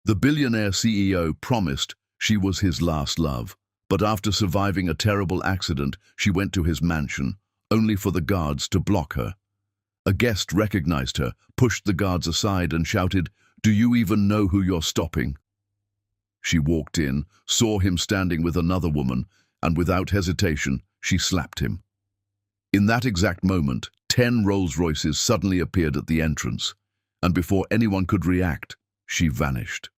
The billionaire CEO promised she was his last love, but after surviving a terrible accident, she went to his mansion, only for the guards to block her. A guest recognized her, pushed the guards aside and shouted, "Do you even know who you're stopping?" She walked in, saw him standing with another woman, and without hesitation, she slapped him. In that exact moment, 10 Rolls-Royces suddenly appeared at the entrance, and before anyone could react, she vanished.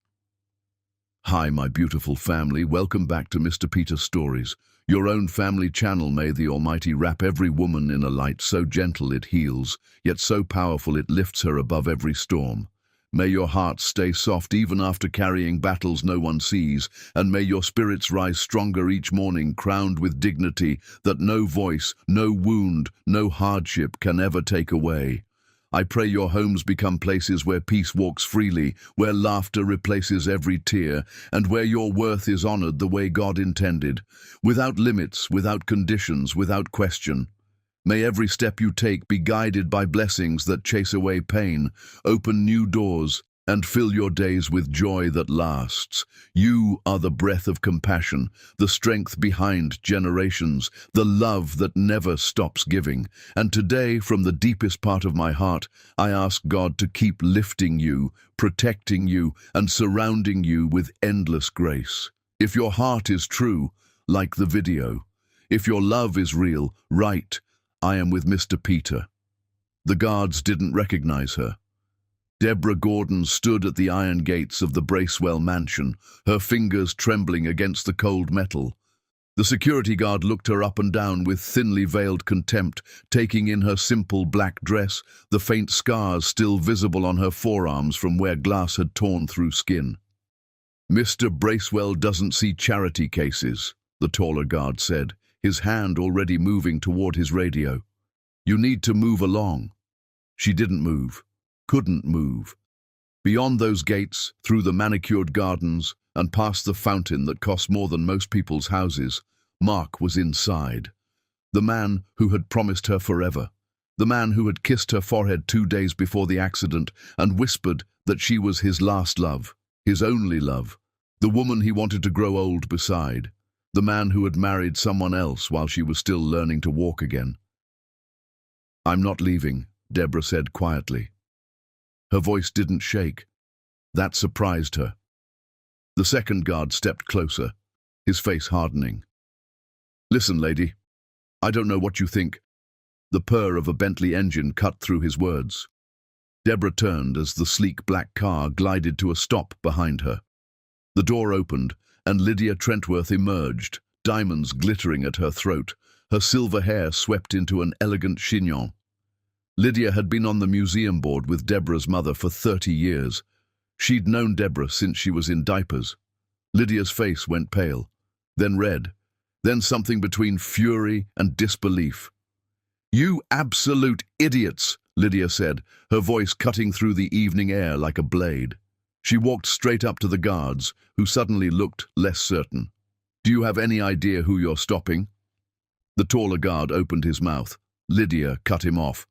Hi, my beautiful family. Welcome back to Mr. Peter Stories, your own family channel. May the Almighty wrap every woman in a light so gentle it heals, yet so powerful it lifts her above every storm. May your hearts stay soft even after carrying battles no one sees, and may your spirits rise stronger each morning, crowned with dignity that no voice, no wound, no hardship can ever take away. I pray your homes become places where peace walks freely, where laughter replaces every tear, and where your worth is honored the way God intended, without limits, without conditions, without question. May every step you take be guided by blessings that chase away pain, open new doors, and fill your days with joy that lasts. You are the breath of compassion, the strength behind generations, the love that never stops giving. And today, from the deepest part of my heart, I ask God to keep lifting you, protecting you, and surrounding you with endless grace. If your heart is true, like the video. If your love is real, write, "I am with Mr. Peter." The guards didn't recognize her. Deborah Gordon stood at the iron gates of the Bracewell mansion, her fingers trembling against the cold metal. The security guard looked her up and down with thinly veiled contempt, taking in her simple black dress, the faint scars still visible on her forearms from where glass had torn through skin. "Mr. Bracewell doesn't see charity cases," the taller guard said, his hand already moving toward his radio. "You need to move along." She didn't move. Couldn't move. Beyond those gates, through the manicured gardens, and past the fountain that cost more than most people's houses, Mark was inside. The man who had promised her forever. The man who had kissed her forehead 2 days before the accident and whispered that she was his last love, his only love. The woman he wanted to grow old beside. The man who had married someone else while she was still learning to walk again. "I'm not leaving," Deborah said quietly. Her voice didn't shake. That surprised her. The second guard stepped closer, his face hardening. "Listen, lady, I don't know what you think." The purr of a Bentley engine cut through his words. Deborah turned as the sleek black car glided to a stop behind her. The door opened, and Lydia Trentworth emerged, diamonds glittering at her throat, her silver hair swept into an elegant chignon. Lydia had been on the museum board with Deborah's mother for 30 years. She'd known Deborah since she was in diapers. Lydia's face went pale, then red, then something between fury and disbelief. "You absolute idiots," Lydia said, her voice cutting through the evening air like a blade. She walked straight up to the guards, who suddenly looked less certain. "Do you have any idea who you're stopping?" The taller guard opened his mouth. Lydia cut him off.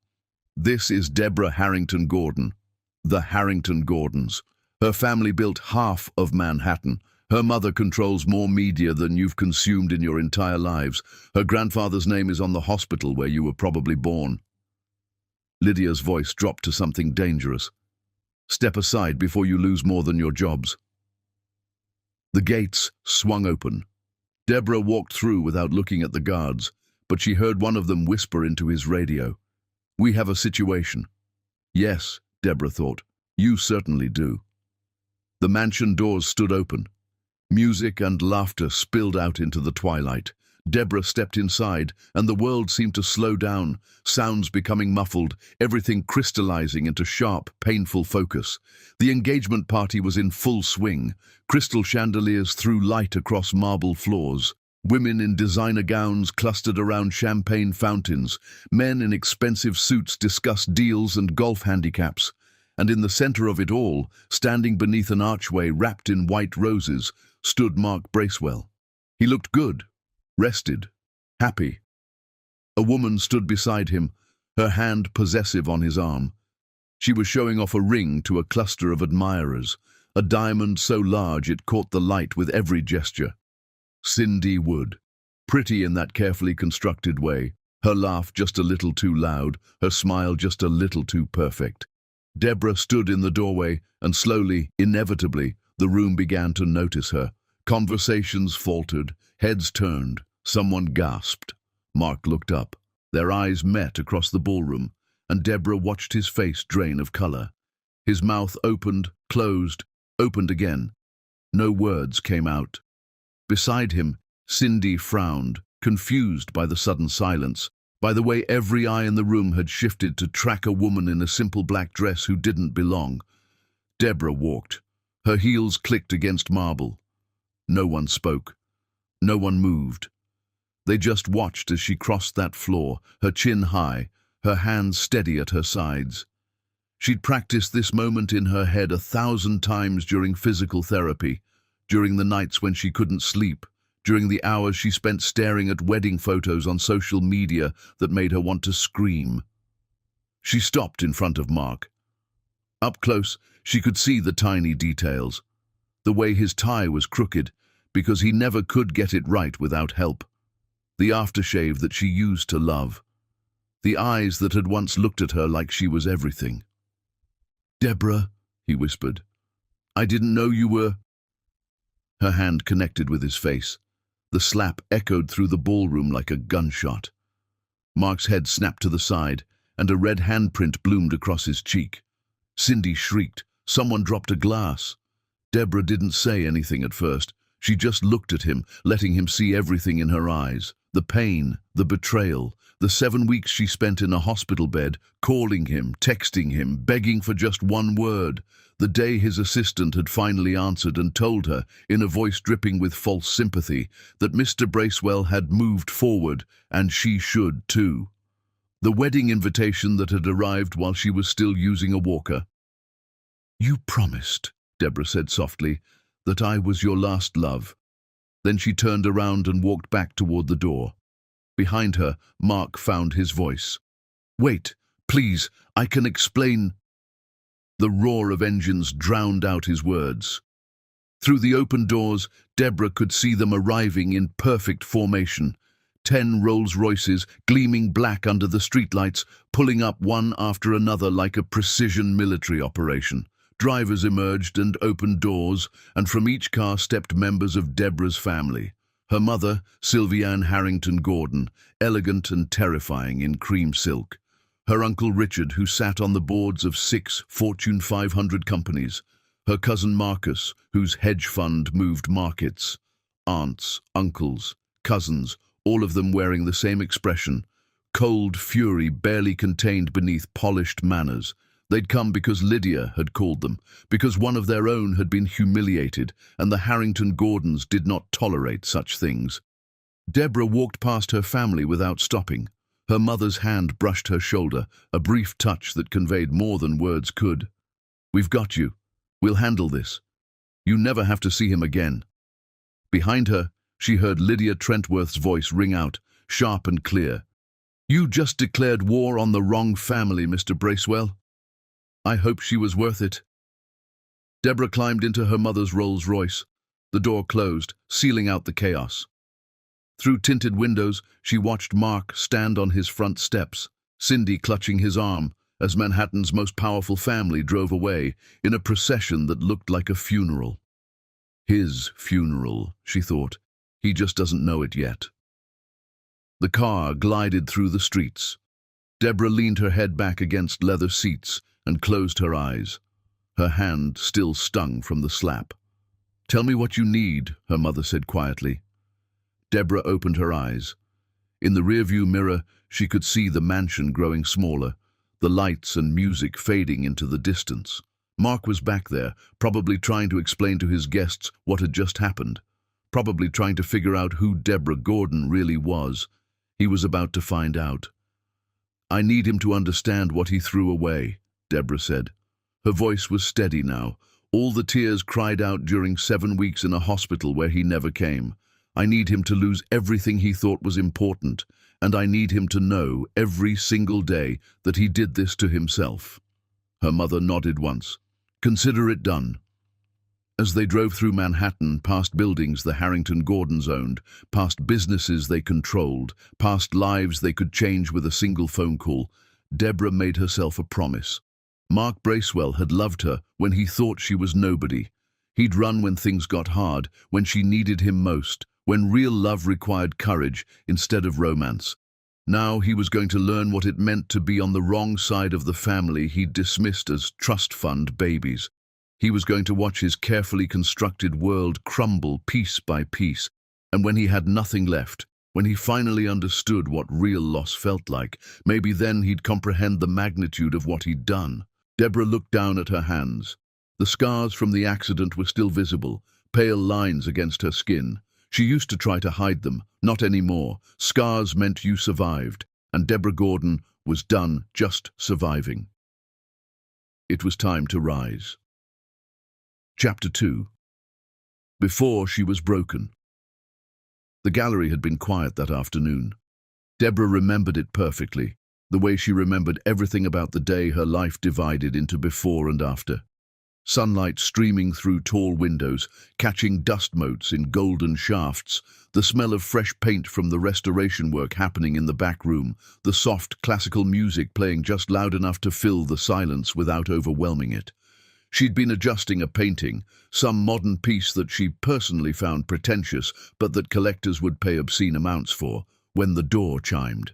"This is Deborah Harrington Gordon, the Harrington Gordons. Her family built half of Manhattan. Her mother controls more media than you've consumed in your entire lives. Her grandfather's name is on the hospital where you were probably born." Lydia's voice dropped to something dangerous. "Step aside before you lose more than your jobs." The gates swung open. Deborah walked through without looking at the guards, but she heard one of them whisper into his radio. "We have a situation." Yes, Deborah thought, you certainly do. The mansion doors stood open. Music and laughter spilled out into the twilight. Deborah stepped inside, and the world seemed to slow down, sounds becoming muffled, everything crystallizing into sharp, painful focus. The engagement party was in full swing. Crystal chandeliers threw light across marble floors. Women in designer gowns clustered around champagne fountains. Men in expensive suits discussed deals and golf handicaps. And in the center of it all, standing beneath an archway wrapped in white roses, stood Mark Bracewell. He looked good, rested, happy. A woman stood beside him, her hand possessive on his arm. She was showing off a ring to a cluster of admirers, a diamond so large it caught the light with every gesture. Cindy Wood, pretty in that carefully constructed way, her laugh just a little too loud, her smile just a little too perfect. Deborah stood in the doorway, and slowly, inevitably, the room began to notice her. Conversations faltered, heads turned, someone gasped. Mark looked up. Their eyes met across the ballroom, and Deborah watched his face drain of color. His mouth opened, closed, opened again. No words came out. Beside him, Cindy frowned, confused by the sudden silence, by the way every eye in the room had shifted to track a woman in a simple black dress who didn't belong. Deborah walked. Her heels clicked against marble. No one spoke. No one moved. They just watched as she crossed that floor, her chin high, her hands steady at her sides. She'd practiced this moment in her head 1,000 times during physical therapy, during the nights when she couldn't sleep, during the hours she spent staring at wedding photos on social media that made her want to scream. She stopped in front of Mark. Up close, she could see the tiny details. The way his tie was crooked, because he never could get it right without help. The aftershave that she used to love. The eyes that had once looked at her like she was everything. "Deborah," he whispered, "I didn't know you were—" Her hand connected with his face. The slap echoed through the ballroom like a gunshot. Mark's head snapped to the side, and a red handprint bloomed across his cheek. Cindy shrieked. Someone dropped a glass. Deborah didn't say anything at first. She just looked at him, letting him see everything in her eyes. The pain, the betrayal, the 7 weeks she spent in a hospital bed, calling him, texting him, begging for just one word. The day his assistant had finally answered and told her, in a voice dripping with false sympathy, that Mr. Bracewell had moved forward, and she should too. The wedding invitation that had arrived while she was still using a walker. "You promised," Deborah said softly, "that I was your last love." Then she turned around and walked back toward the door. Behind her, Mark found his voice. "Wait, please, I can explain." The roar of engines drowned out his words. Through the open doors, Deborah could see them arriving in perfect formation. 10 Rolls-Royces, gleaming black under the streetlights, pulling up one after another like a precision military operation. Drivers emerged and opened doors, and from each car stepped members of Deborah's family. Her mother, Sylviane Harrington Gordon, elegant and terrifying in cream silk. Her uncle Richard, who sat on the boards of 6 Fortune 500 companies. Her cousin Marcus, whose hedge fund moved markets. Aunts, uncles, cousins, all of them wearing the same expression. Cold fury barely contained beneath polished manners. They'd come because Lydia had called them, because one of their own had been humiliated, and the Harrington Gordons did not tolerate such things. Deborah walked past her family without stopping. Her mother's hand brushed her shoulder, a brief touch that conveyed more than words could. "We've got you. We'll handle this. You never have to see him again." Behind her, she heard Lydia Trentworth's voice ring out, sharp and clear. "You just declared war on the wrong family, Mr. Bracewell. I hope she was worth it." Deborah climbed into her mother's Rolls-Royce. The door closed, sealing out the chaos. Through tinted windows, she watched Mark stand on his front steps, Cindy clutching his arm, as Manhattan's most powerful family drove away, in a procession that looked like a funeral. His funeral, she thought. He just doesn't know it yet. The car glided through the streets. Deborah leaned her head back against leather seats and closed her eyes. Her hand still stung from the slap. "Tell me what you need," her mother said quietly. Deborah opened her eyes. In the rearview mirror, she could see the mansion growing smaller, the lights and music fading into the distance. Mark was back there, probably trying to explain to his guests what had just happened, probably trying to figure out who Deborah Gordon really was. He was about to find out. "I need him to understand what he threw away," Deborah said. Her voice was steady now. All the tears cried out during 7 weeks in a hospital where he never came. "I need him to lose everything he thought was important, and I need him to know every single day that he did this to himself." Her mother nodded once. "Consider it done." As they drove through Manhattan, past buildings the Harrington Gordons owned, past businesses they controlled, past lives they could change with a single phone call, Deborah made herself a promise. Mark Bracewell had loved her when he thought she was nobody. He'd run when things got hard, when she needed him most, when real love required courage instead of romance. Now he was going to learn what it meant to be on the wrong side of the family he'd dismissed as trust fund babies. He was going to watch his carefully constructed world crumble piece by piece, and when he had nothing left, when he finally understood what real loss felt like, maybe then he'd comprehend the magnitude of what he'd done. Deborah looked down at her hands. The scars from the accident were still visible, pale lines against her skin. She used to try to hide them, not anymore. Scars meant you survived, and Deborah Gordon was done just surviving. It was time to rise. Chapter 2. Before she was broken. The gallery had been quiet that afternoon. Deborah remembered it perfectly, the way she remembered everything about the day her life divided into before and after. Sunlight streaming through tall windows, catching dust motes in golden shafts, the smell of fresh paint from the restoration work happening in the back room, the soft classical music playing just loud enough to fill the silence without overwhelming it. She'd been adjusting a painting, some modern piece that she personally found pretentious but that collectors would pay obscene amounts for, when the door chimed.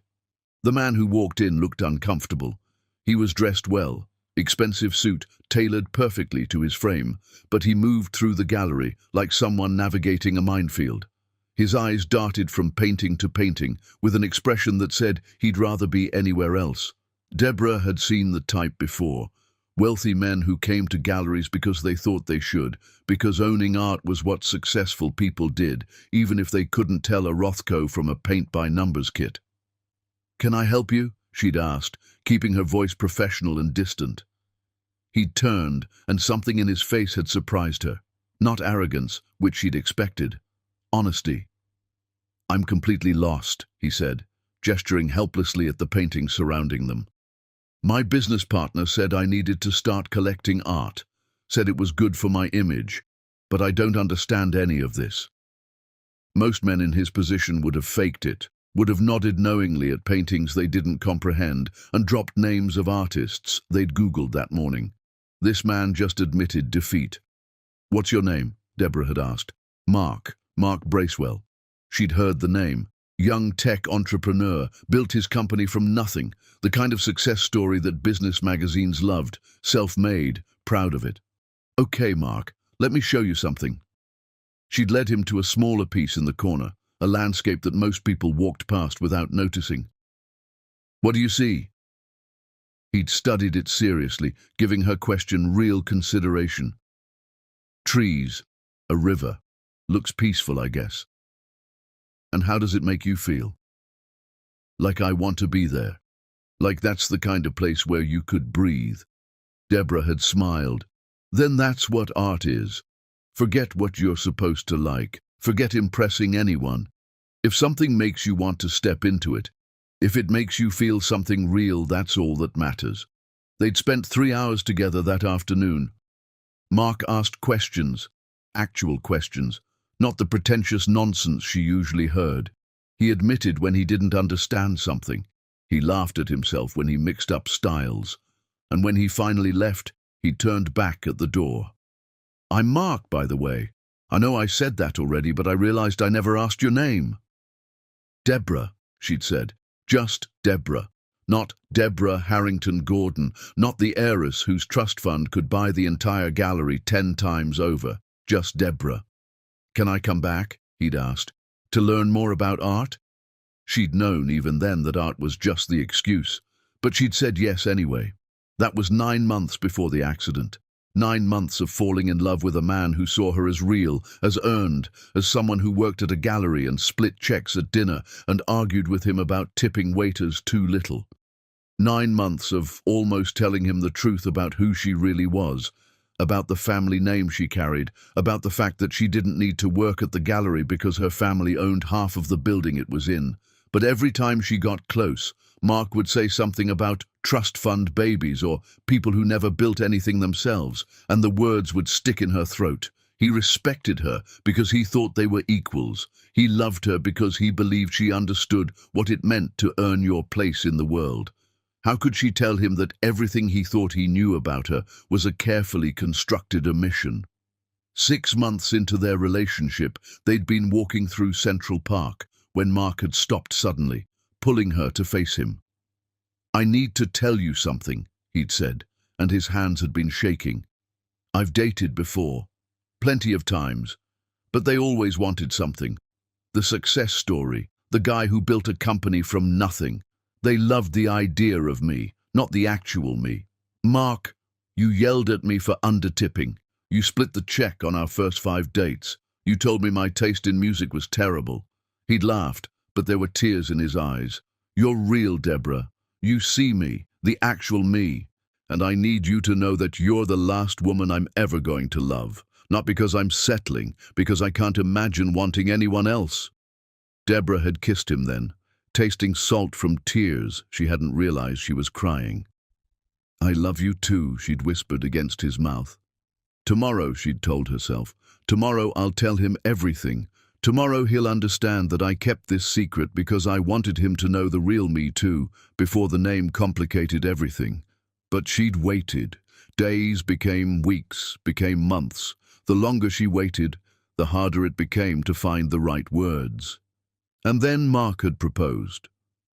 The man who walked in looked uncomfortable. He was dressed well, expensive suit tailored perfectly to his frame, but he moved through the gallery like someone navigating a minefield. His eyes darted from painting to painting with an expression that said he'd rather be anywhere else. Deborah had seen the type before. Wealthy men who came to galleries because they thought they should, because owning art was what successful people did, even if they couldn't tell a Rothko from a paint-by-numbers kit. "Can I help you?" she'd asked, keeping her voice professional and distant. He'd turned, and something in his face had surprised her. Not arrogance, which she'd expected. Honesty. "I'm completely lost," he said, gesturing helplessly at the paintings surrounding them. "My business partner said I needed to start collecting art, said it was good for my image, but I don't understand any of this." Most men in his position would have faked it, would have nodded knowingly at paintings they didn't comprehend and dropped names of artists they'd Googled that morning. This man just admitted defeat. "What's your name?" Deborah had asked. Mark Bracewell." She'd heard the name. Young tech entrepreneur, built his company from nothing, the kind of success story that business magazines loved, self-made, proud of it. "Okay, Mark, let me show you something." She'd led him to a smaller piece in the corner, a landscape that most people walked past without noticing. "What do you see?" He'd studied it seriously, giving her question real consideration. "Trees, a river. Looks peaceful, I guess." "And how does it make you feel?" "Like I want to be there. Like that's the kind of place where you could breathe." Deborah had smiled. "Then that's what art is. Forget what you're supposed to like. Forget impressing anyone. If something makes you want to step into it, if it makes you feel something real, that's all that matters." They'd spent 3 hours together that afternoon. Mark asked questions, actual questions, not the pretentious nonsense she usually heard. He admitted when he didn't understand something. He laughed at himself when he mixed up styles. And when he finally left, he turned back at the door. "I'm Mark, by the way. I know I said that already, but I realized I never asked your name." "Deborah," she'd said. Just Deborah. Not Deborah Harrington Gordon, not the heiress whose trust fund could buy the entire gallery 10 times over. Just Deborah. "Can I come back?" he'd asked. "To learn more about art?" She'd known even then that art was just the excuse, but she'd said yes anyway. That was 9 months before the accident. 9 months of falling in love with a man who saw her as real, as earned, as someone who worked at a gallery and split checks at dinner and argued with him about tipping waiters too little. 9 months of almost telling him the truth about who she really was, about the family name she carried, about the fact that she didn't need to work at the gallery because her family owned half of the building it was in. But every time she got close, Mark would say something about trust fund babies or people who never built anything themselves, and the words would stick in her throat. He respected her because he thought they were equals. He loved her because he believed she understood what it meant to earn your place in the world. How could she tell him that everything he thought he knew about her was a carefully constructed omission? 6 months into their relationship, they'd been walking through Central Park when Mark had stopped suddenly, pulling her to face him. "I need to tell you something," he'd said, and his hands had been shaking. "I've dated before, plenty of times, but they always wanted something. The success story, the guy who built a company from nothing. They loved the idea of me, not the actual me. Mark, you yelled at me for undertipping. You split the check on our first 5 dates. You told me my taste in music was terrible." He'd laughed, but there were tears in his eyes. "You're real, Deborah. You see me, the actual me. And I need you to know that you're the last woman I'm ever going to love. Not because I'm settling, because I can't imagine wanting anyone else." Deborah had kissed him then, tasting salt from tears she hadn't realized she was crying. "I love you too," she'd whispered against his mouth. "Tomorrow," she'd told herself, "tomorrow I'll tell him everything. Tomorrow he'll understand that I kept this secret because I wanted him to know the real me too, before the name complicated everything." But she'd waited. Days became weeks, became months. The longer she waited, the harder it became to find the right words. And then Mark had proposed.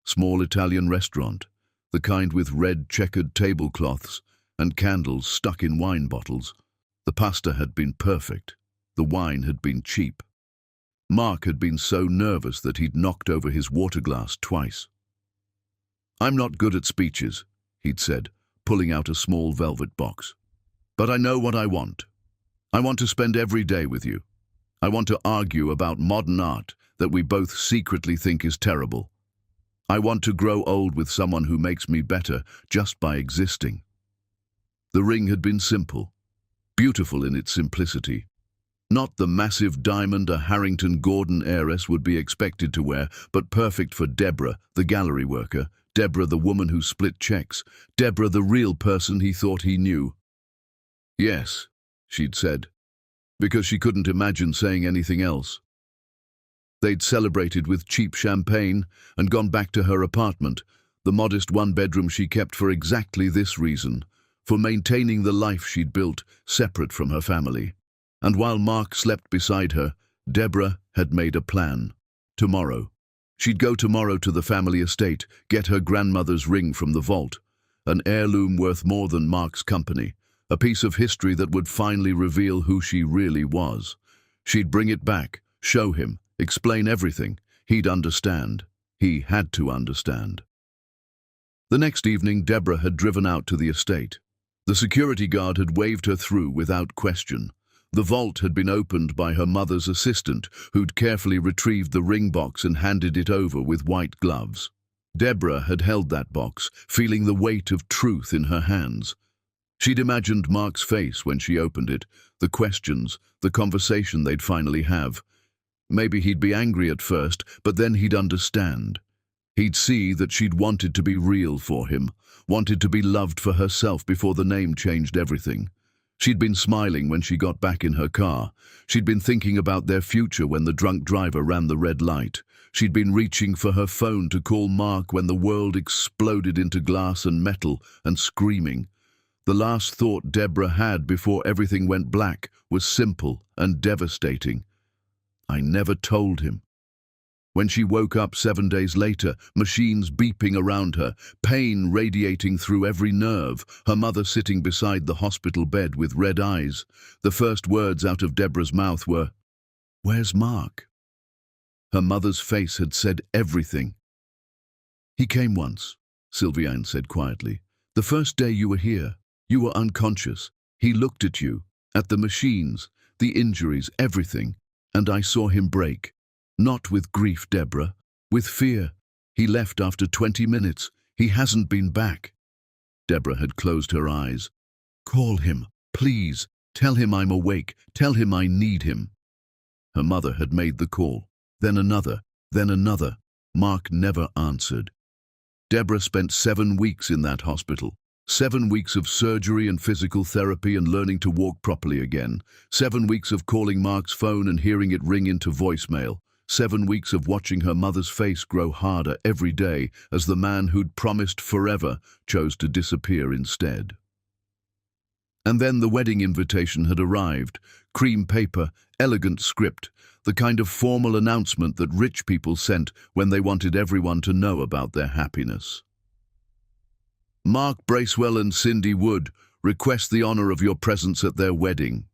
Small Italian restaurant, the kind with red checkered tablecloths and candles stuck in wine bottles. The pasta had been perfect. The wine had been cheap. Mark had been so nervous that he'd knocked over his water glass twice. "I'm not good at speeches," he'd said, pulling out a small velvet box. "But I know what I want. I want to spend every day with you. I want to argue about modern art that we both secretly think is terrible. I want to grow old with someone who makes me better just by existing." The ring had been simple, beautiful in its simplicity. Not the massive diamond a Harrington Gordon heiress would be expected to wear, but perfect for Deborah, the gallery worker, Deborah, the woman who split checks, Deborah, the real person he thought he knew. "Yes," she'd said, because she couldn't imagine saying anything else. They'd celebrated with cheap champagne and gone back to her apartment, the modest one-bedroom she kept for exactly this reason, for maintaining the life she'd built separate from her family. And while Mark slept beside her, Deborah had made a plan. Tomorrow. She'd go tomorrow to the family estate, get her grandmother's ring from the vault, an heirloom worth more than Mark's company, a piece of history that would finally reveal who she really was. She'd bring it back, show him, explain everything. He'd understand. He had to understand. The next evening, Deborah had driven out to the estate. The security guard had waved her through without question. The vault had been opened by her mother's assistant, who'd carefully retrieved the ring box and handed it over with white gloves. Deborah had held that box, feeling the weight of truth in her hands. She'd imagined Mark's face when she opened it, the questions, the conversation they'd finally have. Maybe he'd be angry at first, but then he'd understand. He'd see that she'd wanted to be real for him, wanted to be loved for herself before the name changed everything. She'd been smiling when she got back in her car. She'd been thinking about their future when the drunk driver ran the red light. She'd been reaching for her phone to call Mark when the world exploded into glass and metal and screaming. The last thought Deborah had before everything went black was simple and devastating. "I never told him." When she woke up 7 days later, machines beeping around her, pain radiating through every nerve, her mother sitting beside the hospital bed with red eyes, the first words out of Deborah's mouth were, "Where's Mark?" Her mother's face had said everything. "He came once," Sylviane said quietly. "The first day you were here. You were unconscious. He looked at you, at the machines, the injuries, everything, and I saw him break. Not with grief, Deborah, with fear. He left after 20 minutes. He hasn't been back." Deborah had closed her eyes. "Call him, please. Tell him I'm awake. Tell him I need him." Her mother had made the call. Then another, then another. Mark never answered. Deborah spent 7 weeks in that hospital. 7 weeks of surgery and physical therapy and learning to walk properly again. 7 weeks of calling Mark's phone and hearing it ring into voicemail. 7 weeks of watching her mother's face grow harder every day as the man who'd promised forever chose to disappear instead. And then the wedding invitation had arrived. Cream paper, elegant script, the kind of formal announcement that rich people sent when they wanted everyone to know about their happiness. Mark Bracewell and Cindy Wood request the honor of your presence at their wedding.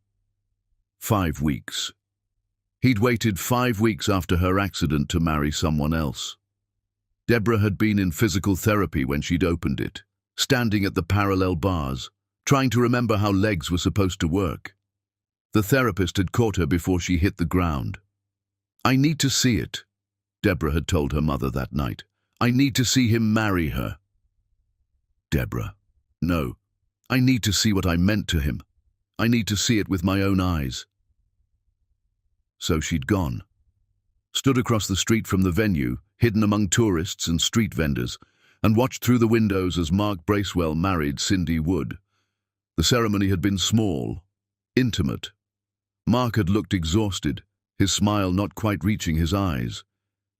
5 weeks. He'd waited 5 weeks after her accident to marry someone else. Deborah had been in physical therapy when she'd opened it, standing at the parallel bars, trying to remember how legs were supposed to work. The therapist had caught her before she hit the ground. "I need to see it," Deborah had told her mother that night. "I need to see him marry her." Deborah. "No, I need to see what I meant to him. I need to see it with my own eyes." So she'd gone. Stood across the street from the venue, hidden among tourists and street vendors, and watched through the windows as Mark Bracewell married Cindy Wood. The ceremony had been small, intimate. Mark had looked exhausted, his smile not quite reaching his eyes.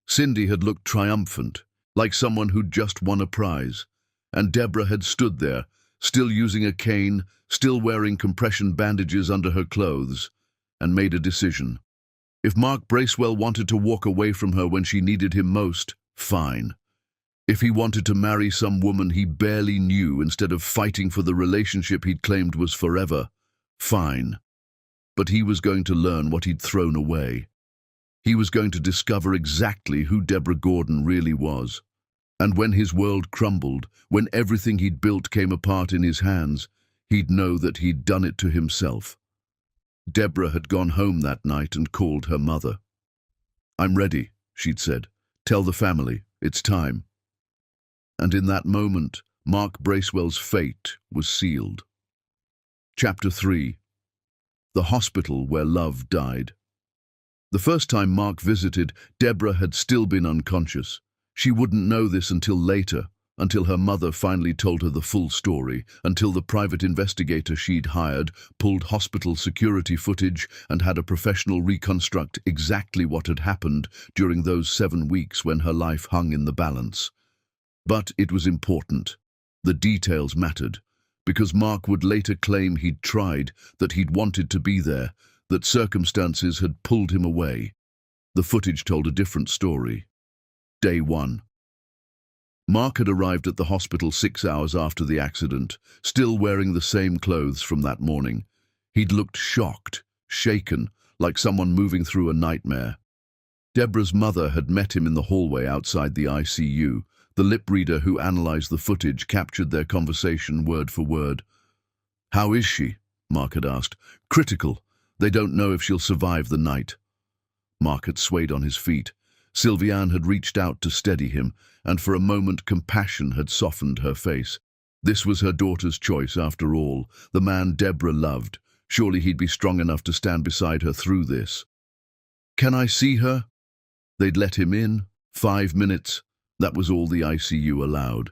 Cindy had looked triumphant, like someone who'd just won a prize. And Deborah had stood there, still using a cane, still wearing compression bandages under her clothes, and made a decision. If Mark Bracewell wanted to walk away from her when she needed him most, fine. If he wanted to marry some woman he barely knew instead of fighting for the relationship he'd claimed was forever, fine. But he was going to learn what he'd thrown away. He was going to discover exactly who Deborah Gordon really was. And when his world crumbled, when everything he'd built came apart in his hands, he'd know that he'd done it to himself. Deborah had gone home that night and called her mother. "I'm ready," she'd said. "Tell the family, it's time." And in that moment, Mark Bracewell's fate was sealed. Chapter 3. The hospital where love died. The first time Mark visited, Deborah had still been unconscious. She wouldn't know this until later, until her mother finally told her the full story, until the private investigator she'd hired pulled hospital security footage and had a professional reconstruct exactly what had happened during those 7 weeks when her life hung in the balance. But it was important. The details mattered, because Mark would later claim he'd tried, that he'd wanted to be there, that circumstances had pulled him away. The footage told a different story. Day 1. Mark had arrived at the hospital 6 hours after the accident, still wearing the same clothes from that morning. He'd looked shocked, shaken, like someone moving through a nightmare. Deborah's mother had met him in the hallway outside the ICU. The lip reader who analyzed the footage captured their conversation word for word. "How is she?" Mark had asked. "Critical. They don't know if she'll survive the night." Mark had swayed on his feet. Sylviane had reached out to steady him, and for a moment compassion had softened her face. This was her daughter's choice, after all, the man Deborah loved. Surely he'd be strong enough to stand beside her through this. "Can I see her?" They'd let him in. 5 minutes. That was all the ICU allowed.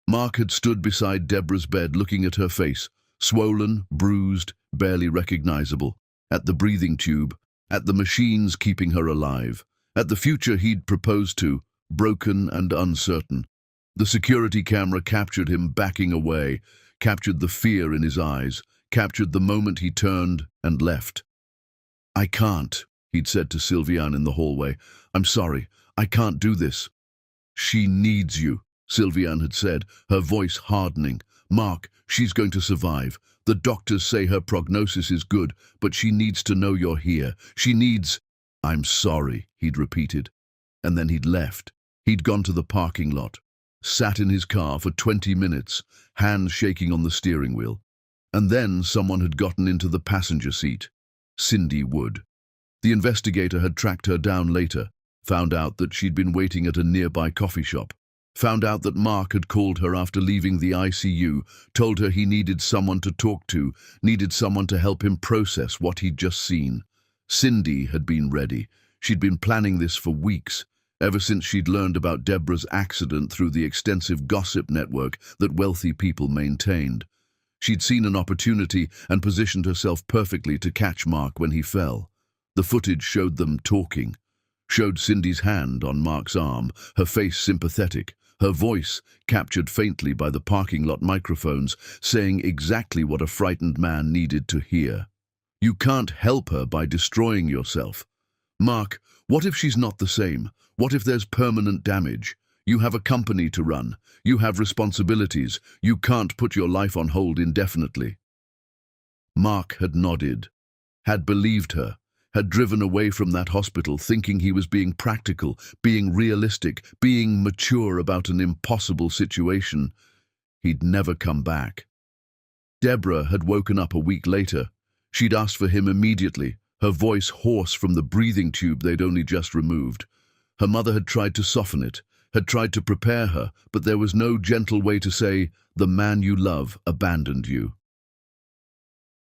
Mark had stood beside Deborah's bed looking at her face, swollen, bruised, barely recognizable, at the breathing tube, at the machines keeping her alive, at the future he'd proposed to, broken and uncertain. The security camera captured him backing away, captured the fear in his eyes, captured the moment he turned and left. "I can't," he'd said to Sylviane in the hallway. "I'm sorry, I can't do this." "She needs you," Sylviane had said, her voice hardening. "Mark, she's going to survive. The doctors say her prognosis is good, but she needs to know you're here. She needs—" "I'm sorry," he'd repeated. And then he'd left. He'd gone to the parking lot, sat in his car for 20 minutes, hands shaking on the steering wheel. And then someone had gotten into the passenger seat. Cindy Wood. The investigator had tracked her down later, found out that she'd been waiting at a nearby coffee shop, found out that Mark had called her after leaving the ICU, told her he needed someone to talk to, needed someone to help him process what he'd just seen. Cindy had been ready. She'd been planning this for weeks, ever since she'd learned about Deborah's accident through the extensive gossip network that wealthy people maintained. She'd seen an opportunity and positioned herself perfectly to catch Mark when he fell. The footage showed them talking, showed Cindy's hand on Mark's arm, her face sympathetic, her voice captured faintly by the parking lot microphones, saying exactly what a frightened man needed to hear. You can't help her by destroying yourself. Mark, what if she's not the same? What if there's permanent damage? You have a company to run. You have responsibilities. You can't put your life on hold indefinitely. Mark had nodded, had believed her, had driven away from that hospital thinking he was being practical, being realistic, being mature about an impossible situation. He'd never come back. Deborah had woken up a week later. She'd asked for him immediately, her voice hoarse from the breathing tube they'd only just removed. Her mother had tried to soften it, had tried to prepare her, but there was no gentle way to say, "The man you love abandoned you."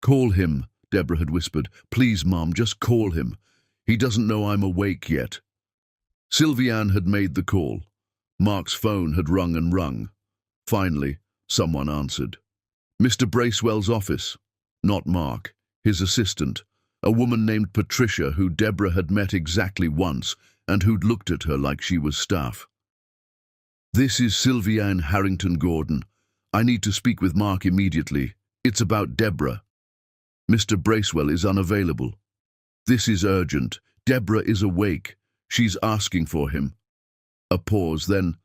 "Call him," Deborah had whispered. "Please, Mom, just call him. He doesn't know I'm awake yet." Sylviane had made the call. Mark's phone had rung and rung. Finally, someone answered. Mr. Bracewell's office. Not Mark, his assistant, a woman named Patricia who Deborah had met exactly once and who'd looked at her like she was staff. "This is Sylviane Harrington Gordon. I need to speak with Mark immediately. It's about Deborah. Mr. Bracewell is unavailable. This is urgent. Deborah is awake. She's asking for him." A pause, then,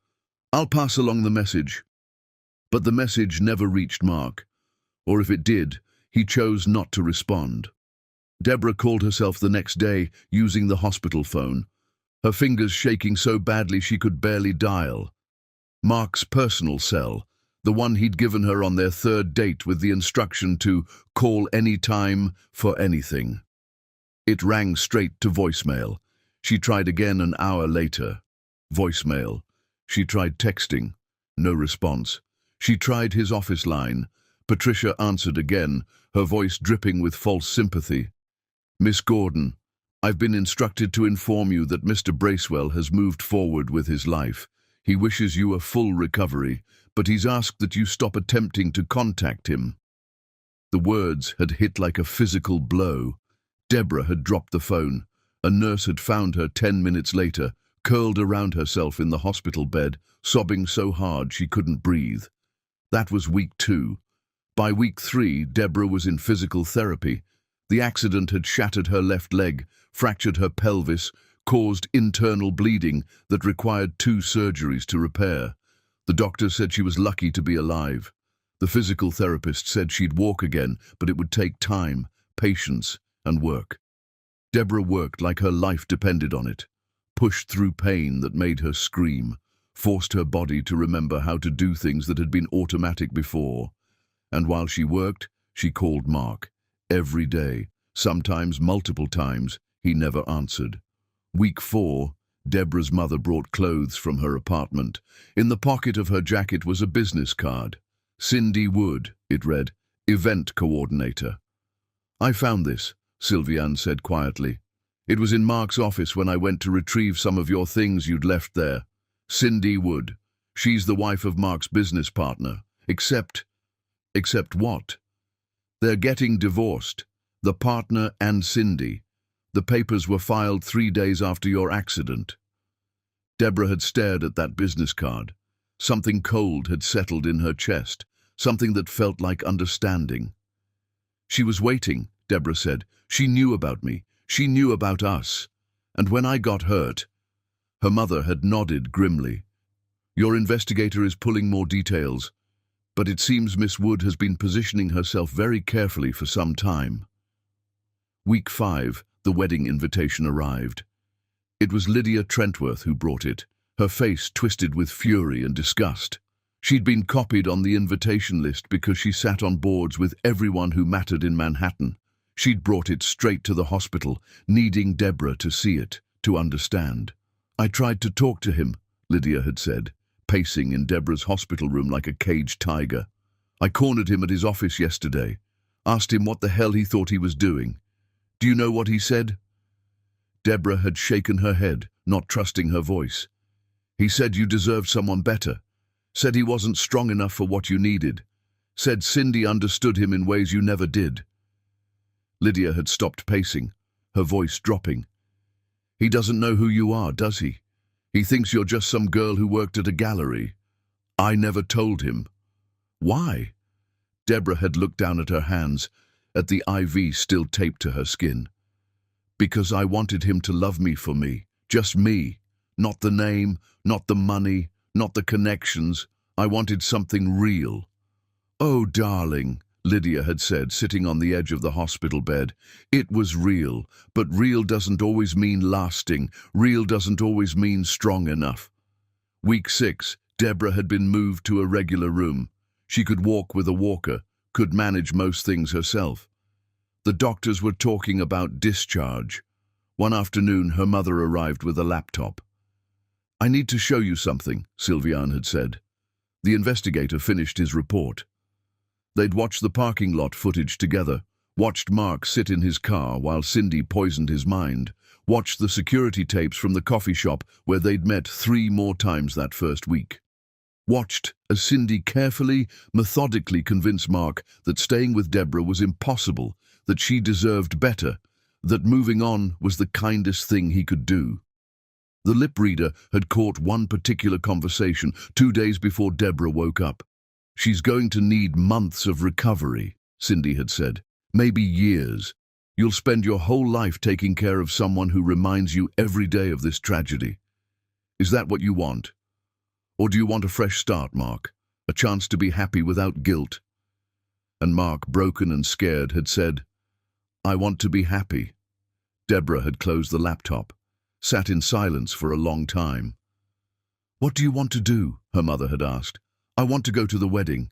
"I'll pass along the message." But the message never reached Mark, or if it did, he chose not to respond. Deborah called herself the next day using the hospital phone, her fingers shaking so badly she could barely dial. Mark's personal cell, the one he'd given her on their third date with the instruction to call any time for anything. It rang straight to voicemail. She tried again an hour later. Voicemail. She tried texting. No response. She tried his office line. Patricia answered again, her voice dripping with false sympathy. "Miss Gordon, I've been instructed to inform you that Mr. Bracewell has moved forward with his life. He wishes you a full recovery, but he's asked that you stop attempting to contact him." The words had hit like a physical blow. Deborah had dropped the phone. A nurse had found her 10 minutes later, curled around herself in the hospital bed, sobbing so hard she couldn't breathe. That was week 2. By week 3, Deborah was in physical therapy. The accident had shattered her left leg, fractured her pelvis, caused internal bleeding that required 2 surgeries to repair. The doctor said she was lucky to be alive. The physical therapist said she'd walk again, but it would take time, patience, and work. Deborah worked like her life depended on it, pushed through pain that made her scream, forced her body to remember how to do things that had been automatic before. And while she worked, she called Mark. Every day, sometimes multiple times, he never answered. Week 4, Deborah's mother brought clothes from her apartment. In the pocket of her jacket was a business card. "Cindy Wood," it read, "event coordinator." "I found this," Sylviane said quietly. "It was in Mark's office when I went to retrieve some of your things you'd left there. Cindy Wood. She's the wife of Mark's business partner. Except what? They're getting divorced. The partner and Cindy. The papers were filed 3 days after your accident." Deborah had stared at that business card. Something cold had settled in her chest, something that felt like understanding. "She was waiting," Deborah said. "She knew about me. She knew about us. And when I got hurt..." Her mother had nodded grimly. "Your investigator is pulling more details, but it seems Miss Wood has been positioning herself very carefully for some time." Week 5, the wedding invitation arrived. It was Lydia Trentworth who brought it, her face twisted with fury and disgust. She'd been copied on the invitation list because she sat on boards with everyone who mattered in Manhattan. She'd brought it straight to the hospital, needing Deborah to see it, to understand. "I tried to talk to him," Lydia had said, pacing in Deborah's hospital room like a caged tiger. "I cornered him at his office yesterday, asked him what the hell he thought he was doing. Do you know what he said?" Deborah had shaken her head, not trusting her voice. He said you deserved someone better. Said he wasn't strong enough for what you needed. Said Cindy understood him in ways you never did. Lydia had stopped pacing, her voice dropping. He doesn't know who you are, does he? He thinks you're just some girl who worked at a gallery. I never told him. Why? Deborah had looked down at her hands, at the IV still taped to her skin. Because I wanted him to love me for me, just me. Not the name, not the money, not the connections. I wanted something real. Oh, darling, Lydia had said, sitting on the edge of the hospital bed. It was real, but real doesn't always mean lasting. Real doesn't always mean strong enough. Week 6, Deborah had been moved to a regular room. She could walk with a walker, could manage most things herself. The doctors were talking about discharge. One afternoon, her mother arrived with a laptop. I need to show you something, Sylviane had said. The investigator finished his report. They'd watched the parking lot footage together, watched Mark sit in his car while Cindy poisoned his mind, watched the security tapes from the coffee shop where they'd met 3 more times that first week. Watched as Cindy carefully, methodically convinced Mark that staying with Deborah was impossible, that she deserved better, that moving on was the kindest thing he could do. The lip reader had caught one particular conversation 2 days before Deborah woke up. She's going to need months of recovery, Cindy had said. Maybe years. You'll spend your whole life taking care of someone who reminds you every day of this tragedy. Is that what you want? Or do you want a fresh start, Mark? A chance to be happy without guilt? And Mark, broken and scared, had said, I want to be happy. Deborah had closed the laptop, sat in silence for a long time. What do you want to do? Her mother had asked. I want to go to the wedding.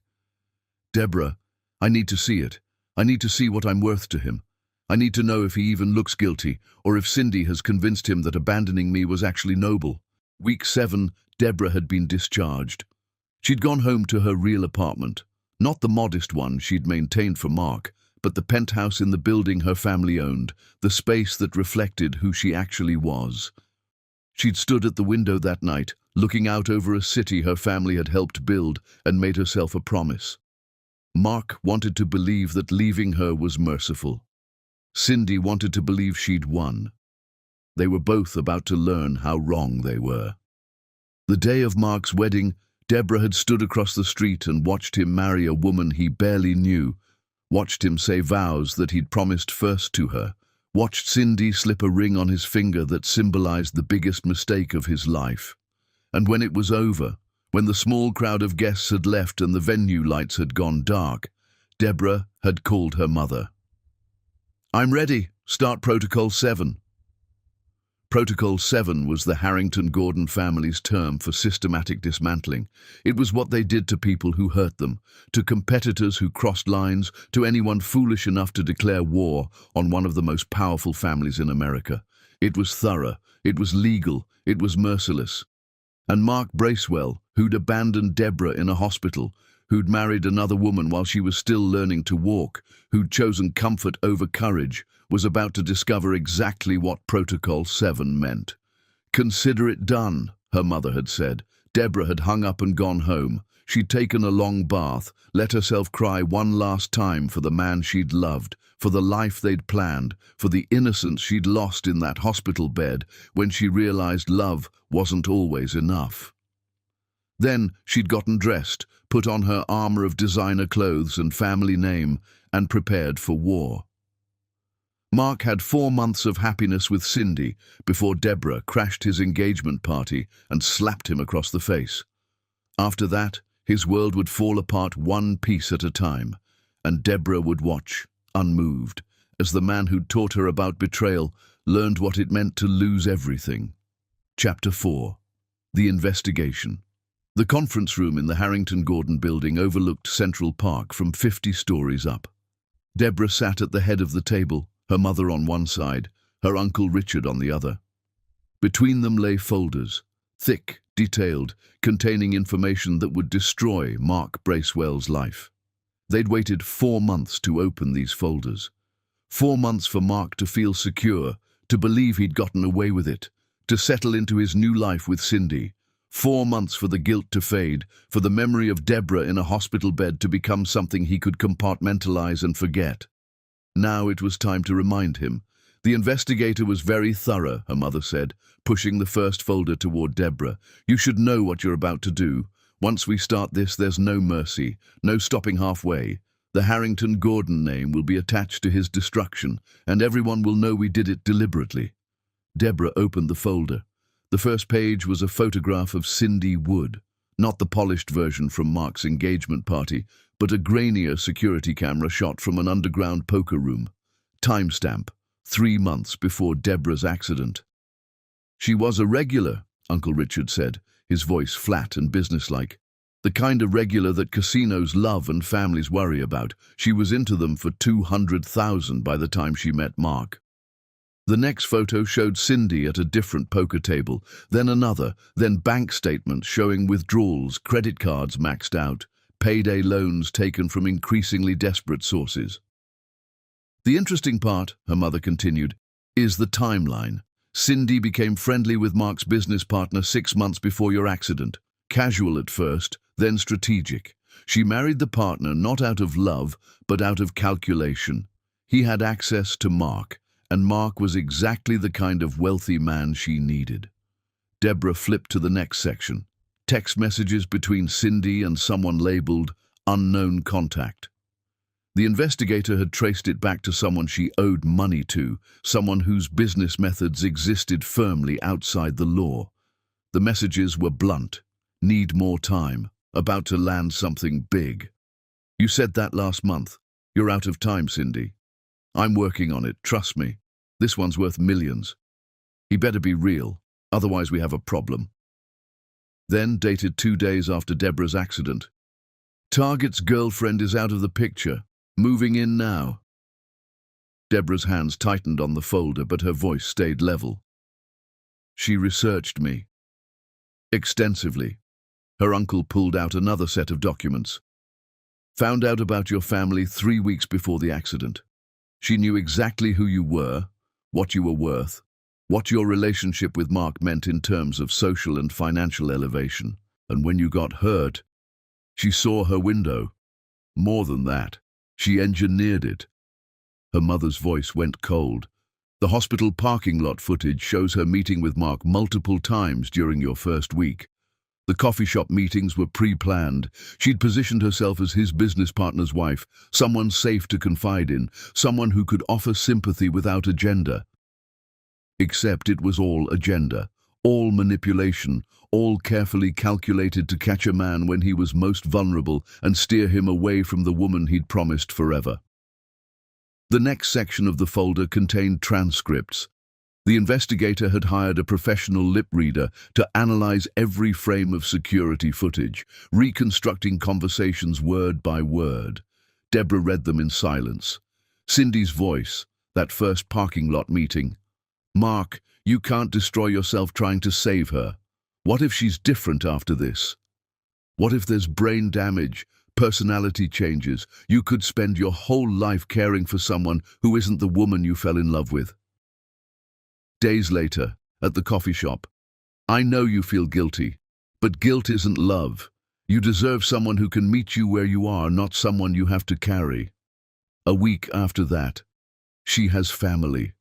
Deborah, I need to see it. I need to see what I'm worth to him. I need to know if he even looks guilty, or if Cindy has convinced him that abandoning me was actually noble. Week 7, Deborah had been discharged. She'd gone home to her real apartment, not the modest one she'd maintained for Mark, but the penthouse in the building her family owned, the space that reflected who she actually was. She'd stood at the window that night, looking out over a city her family had helped build, and made herself a promise. Mark wanted to believe that leaving her was merciful. Cindy wanted to believe she'd won. They were both about to learn how wrong they were. The day of Mark's wedding, Deborah had stood across the street and watched him marry a woman he barely knew, watched him say vows that he'd promised first to her, watched Cindy slip a ring on his finger that symbolized the biggest mistake of his life. And when it was over, when the small crowd of guests had left and the venue lights had gone dark, Deborah had called her mother. I'm ready. Start Protocol 7. Protocol 7 was the Harrington-Gordon family's term for systematic dismantling. It was what they did to people who hurt them, to competitors who crossed lines, to anyone foolish enough to declare war on one of the most powerful families in America. It was thorough, it was legal, it was merciless. And Mark Bracewell, who'd abandoned Deborah in a hospital, who'd married another woman while she was still learning to walk, who'd chosen comfort over courage, was about to discover exactly what Protocol 7 meant. Consider it done, her mother had said. Deborah had hung up and gone home. She'd taken a long bath, let herself cry one last time for the man she'd loved, for the life they'd planned, for the innocence she'd lost in that hospital bed when she realized love wasn't always enough. Then she'd gotten dressed, put on her armor of designer clothes and family name, and prepared for war. Mark had 4 months of happiness with Cindy before Deborah crashed his engagement party and slapped him across the face. After that, his world would fall apart one piece at a time, and Deborah would watch, unmoved, as the man who'd taught her about betrayal learned what it meant to lose everything. Chapter 4. The Investigation. The conference room in the Harrington-Gordon building overlooked Central Park from 50 stories up. Deborah sat at the head of the table, her mother on one side, her Uncle Richard on the other. Between them lay folders, thick, detailed, containing information that would destroy Mark Bracewell's life. They'd waited 4 months to open these folders. 4 months for Mark to feel secure, to believe he'd gotten away with it, to settle into his new life with Cindy. 4 months for the guilt to fade, for the memory of Deborah in a hospital bed to become something he could compartmentalize and forget. Now it was time to remind him. The investigator was very thorough, her mother said, pushing the first folder toward Deborah. You should know what you're about to do. Once we start this, there's no mercy, no stopping halfway. The Harrington Gordon name will be attached to his destruction, and everyone will know we did it deliberately. Deborah opened the folder. The first page was a photograph of Cindy Wood, not the polished version from Mark's engagement party, but a grainier security camera shot from an underground poker room. Timestamp, 3 months before Deborah's accident. She was a regular, Uncle Richard said, his voice flat and businesslike. The kind of regular that casinos love and families worry about. She was into them for 200,000 by the time she met Mark. The next photo showed Cindy at a different poker table, then another, then bank statements showing withdrawals, credit cards maxed out, payday loans taken from increasingly desperate sources. The interesting part, her mother continued, is the timeline. Cindy became friendly with Mark's business partner 6 months before your accident. Casual at first, then strategic. She married the partner not out of love, but out of calculation. He had access to Mark, and Mark was exactly the kind of wealthy man she needed. Deborah flipped to the next section. Text messages between Cindy and someone labeled unknown contact. The investigator had traced it back to someone she owed money to, someone whose business methods existed firmly outside the law. The messages were blunt. Need more time. About to land something big. You said that last month. You're out of time, Cindy. I'm working on it, trust me. This one's worth millions. He better be real, otherwise we have a problem. Then, dated 2 days after Deborah's accident. Target's girlfriend is out of the picture. Moving in now. Deborah's hands tightened on the folder, but her voice stayed level. She researched me. Extensively. Her uncle pulled out another set of documents. Found out about your family 3 weeks before the accident. She knew exactly who you were, what you were worth, what your relationship with Mark meant in terms of social and financial elevation. And when you got hurt, she saw her window. More than that, she engineered it. Her mother's voice went cold. The hospital parking lot footage shows her meeting with Mark multiple times during your first week. The coffee shop meetings were pre-planned. She'd positioned herself as his business partner's wife, someone safe to confide in, someone who could offer sympathy without agenda. Except it was all agenda, all manipulation, all carefully calculated to catch a man when he was most vulnerable and steer him away from the woman he'd promised forever. The next section of the folder contained transcripts. The investigator had hired a professional lip reader to analyze every frame of security footage, reconstructing conversations word by word. Deborah read them in silence. Cindy's voice, that first parking lot meeting. Mark, you can't destroy yourself trying to save her. What if she's different after this? What if there's brain damage, personality changes? You could spend your whole life caring for someone who isn't the woman you fell in love with. Days later, at the coffee shop. I know you feel guilty, but guilt isn't love. You deserve someone who can meet you where you are, not someone you have to carry. A week after that. She has family.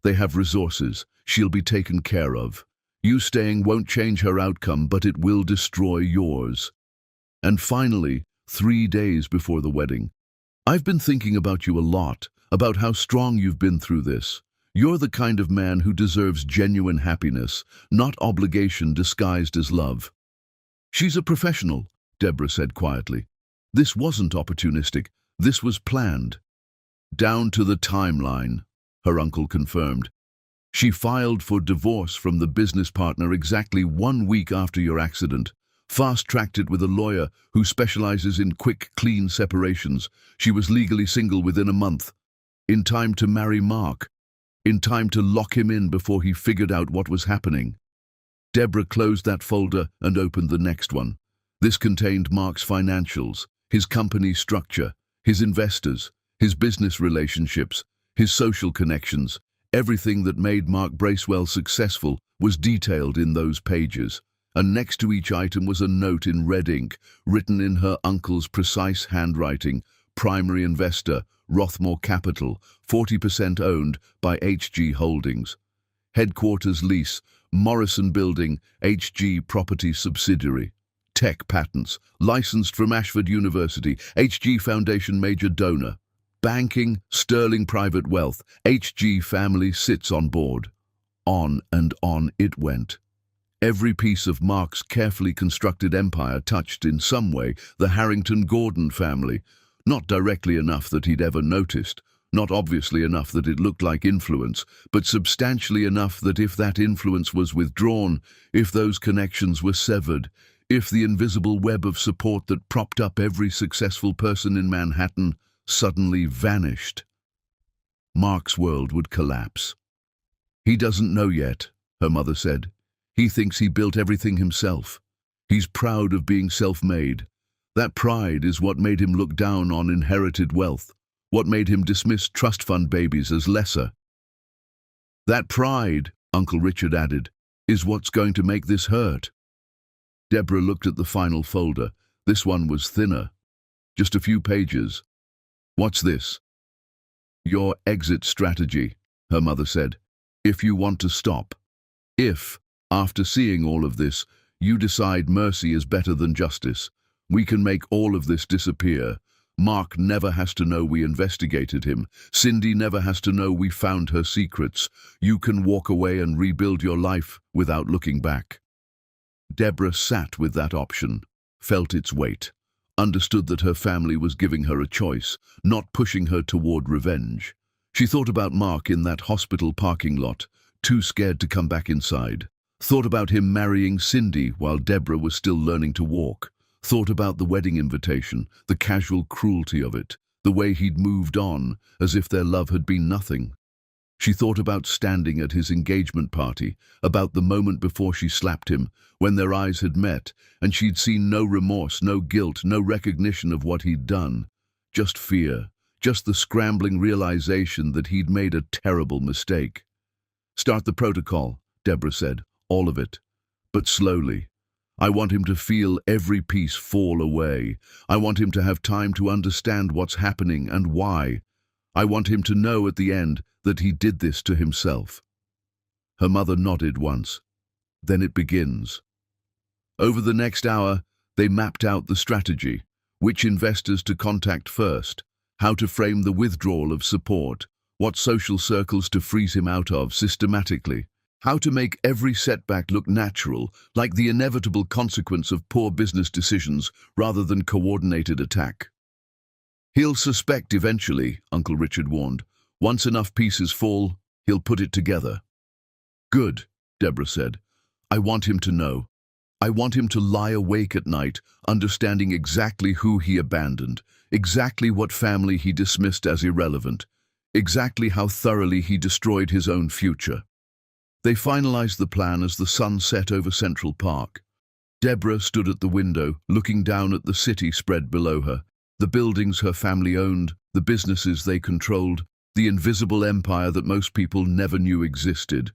They have resources. She'll be taken care of. You staying won't change her outcome, but it will destroy yours. And finally, 3 days before the wedding. I've been thinking about you a lot, about how strong you've been through this. You're the kind of man who deserves genuine happiness, not obligation disguised as love. She's a professional, Deborah said quietly. This wasn't opportunistic. This was planned. Down to the timeline, her uncle confirmed. She filed for divorce from the business partner exactly 1 week after your accident. Fast-tracked it with a lawyer who specializes in quick, clean separations. She was legally single within a month. In time to marry Mark. In time to lock him in before he figured out what was happening. Deborah closed that folder and opened the next one. This contained Mark's financials, his company structure, his investors, his business relationships, his social connections, Everything that made Mark Bracewell successful was detailed in those pages, and next to each item was a note in red ink, written in her uncle's precise handwriting: primary investor, Rothmore Capital, 40% owned by HG Holdings. Headquarters lease, Morrison Building, HG Property Subsidiary. Tech patents, licensed from Ashford University, HG Foundation major donor. Banking, Sterling Private Wealth, HG family sits on board. On and on it went. Every piece of Mark's carefully constructed empire touched in some way the Harrington-Gordon family, not directly enough that he'd ever noticed, not obviously enough that it looked like influence, but substantially enough that if that influence was withdrawn, if those connections were severed, if the invisible web of support that propped up every successful person in Manhattan suddenly vanished, Mark's world would collapse. "He doesn't know yet," her mother said. "He thinks he built everything himself. He's proud of being self-made. That pride is what made him look down on inherited wealth, what made him dismiss trust fund babies as lesser. That pride," Uncle Richard added, "is what's going to make this hurt." Deborah looked at the final folder. This one was thinner. Just a few pages. "What's this?" "Your exit strategy," her mother said. "If you want to stop. If, after seeing all of this, you decide mercy is better than justice, we can make all of this disappear. Mark never has to know we investigated him. Cindy never has to know we found her secrets. You can walk away and rebuild your life without looking back." Deborah sat with that option, felt its weight, understood that her family was giving her a choice, not pushing her toward revenge. She thought about Mark in that hospital parking lot, too scared to come back inside. Thought about him marrying Cindy while Deborah was still learning to walk. Thought about the wedding invitation, the casual cruelty of it, the way he'd moved on, as if their love had been nothing. She thought about standing at his engagement party, about the moment before she slapped him, when their eyes had met, and she'd seen no remorse, no guilt, no recognition of what he'd done. Just fear, just the scrambling realization that he'd made a terrible mistake. "Start the protocol," Deborah said, "all of it. But slowly. I want him to feel every piece fall away. I want him to have time to understand what's happening and why. I want him to know at the end that he did this to himself." Her mother nodded once. "Then it begins." Over the next hour, they mapped out the strategy, which investors to contact first, how to frame the withdrawal of support, what social circles to freeze him out of systematically, how to make every setback look natural, like the inevitable consequence of poor business decisions rather than coordinated attack. "He'll suspect eventually," Uncle Richard warned. "Once enough pieces fall, he'll put it together." "Good," Deborah said. "I want him to know. I want him to lie awake at night, understanding exactly who he abandoned, exactly what family he dismissed as irrelevant, exactly how thoroughly he destroyed his own future." They finalized the plan as the sun set over Central Park. Deborah stood at the window, looking down at the city spread below her, the buildings her family owned, the businesses they controlled, the invisible empire that most people never knew existed.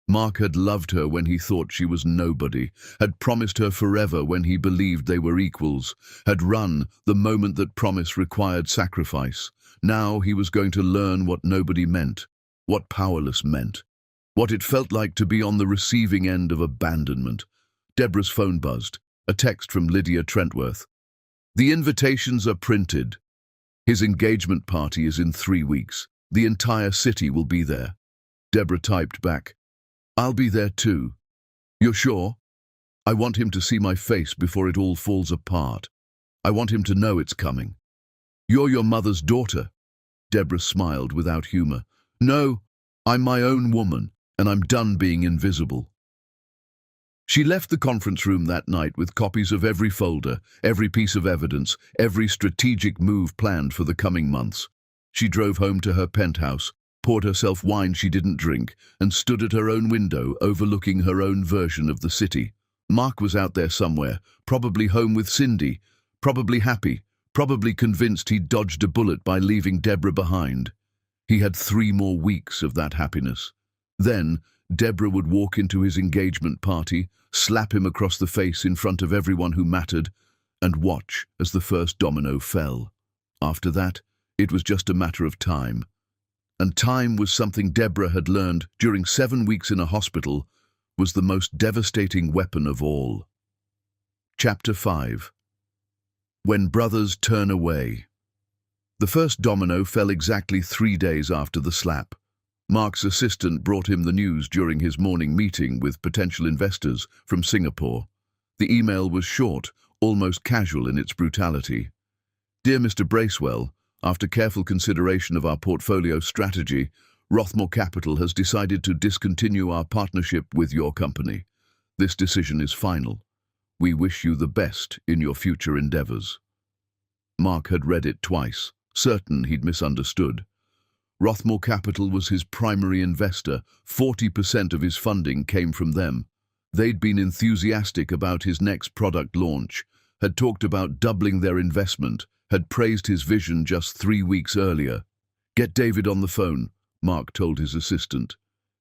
Mark had loved her when he thought she was nobody, had promised her forever when he believed they were equals, had run the moment that promise required sacrifice. Now he was going to learn what nobody meant, what powerless meant, what it felt like to be on the receiving end of abandonment. Deborah's phone buzzed, a text from Lydia Trentworth. "The invitations are printed. His engagement party is in 3 weeks. The entire city will be there." Deborah typed back, "I'll be there too. You're sure? I want him to see my face before it all falls apart. I want him to know it's coming." "You're your mother's daughter." Deborah smiled without humor. "No, I'm my own woman, and I'm done being invisible." She left the conference room that night with copies of every folder, every piece of evidence, every strategic move planned for the coming months. She drove home to her penthouse, poured herself wine she didn't drink, and stood at her own window overlooking her own version of the city. Mark was out there somewhere, probably home with Cindy, probably happy, probably convinced he'd dodged a bullet by leaving Deborah behind. He had 3 more weeks of that happiness. Then, Deborah would walk into his engagement party, slap him across the face in front of everyone who mattered, and watch as the first domino fell. After that, it was just a matter of time. And time was something Deborah had learned during 7 weeks in a hospital was the most devastating weapon of all. Chapter 5. When Brothers Turn Away. The first domino fell exactly 3 days after the slap. Mark's assistant brought him the news during his morning meeting with potential investors from Singapore. The email was short, almost casual in its brutality. Dear Mr. Bracewell, after careful consideration of our portfolio strategy, Rothmore Capital has decided to discontinue our partnership with your company. This decision is final. We wish you the best in your future endeavors. Mark had read it twice, certain he'd misunderstood. Rothmore Capital was his primary investor. 40% of his funding came from them. They'd been enthusiastic about his next product launch, had talked about doubling their investment, had praised his vision just 3 weeks earlier. Get David on the phone, Mark told his assistant.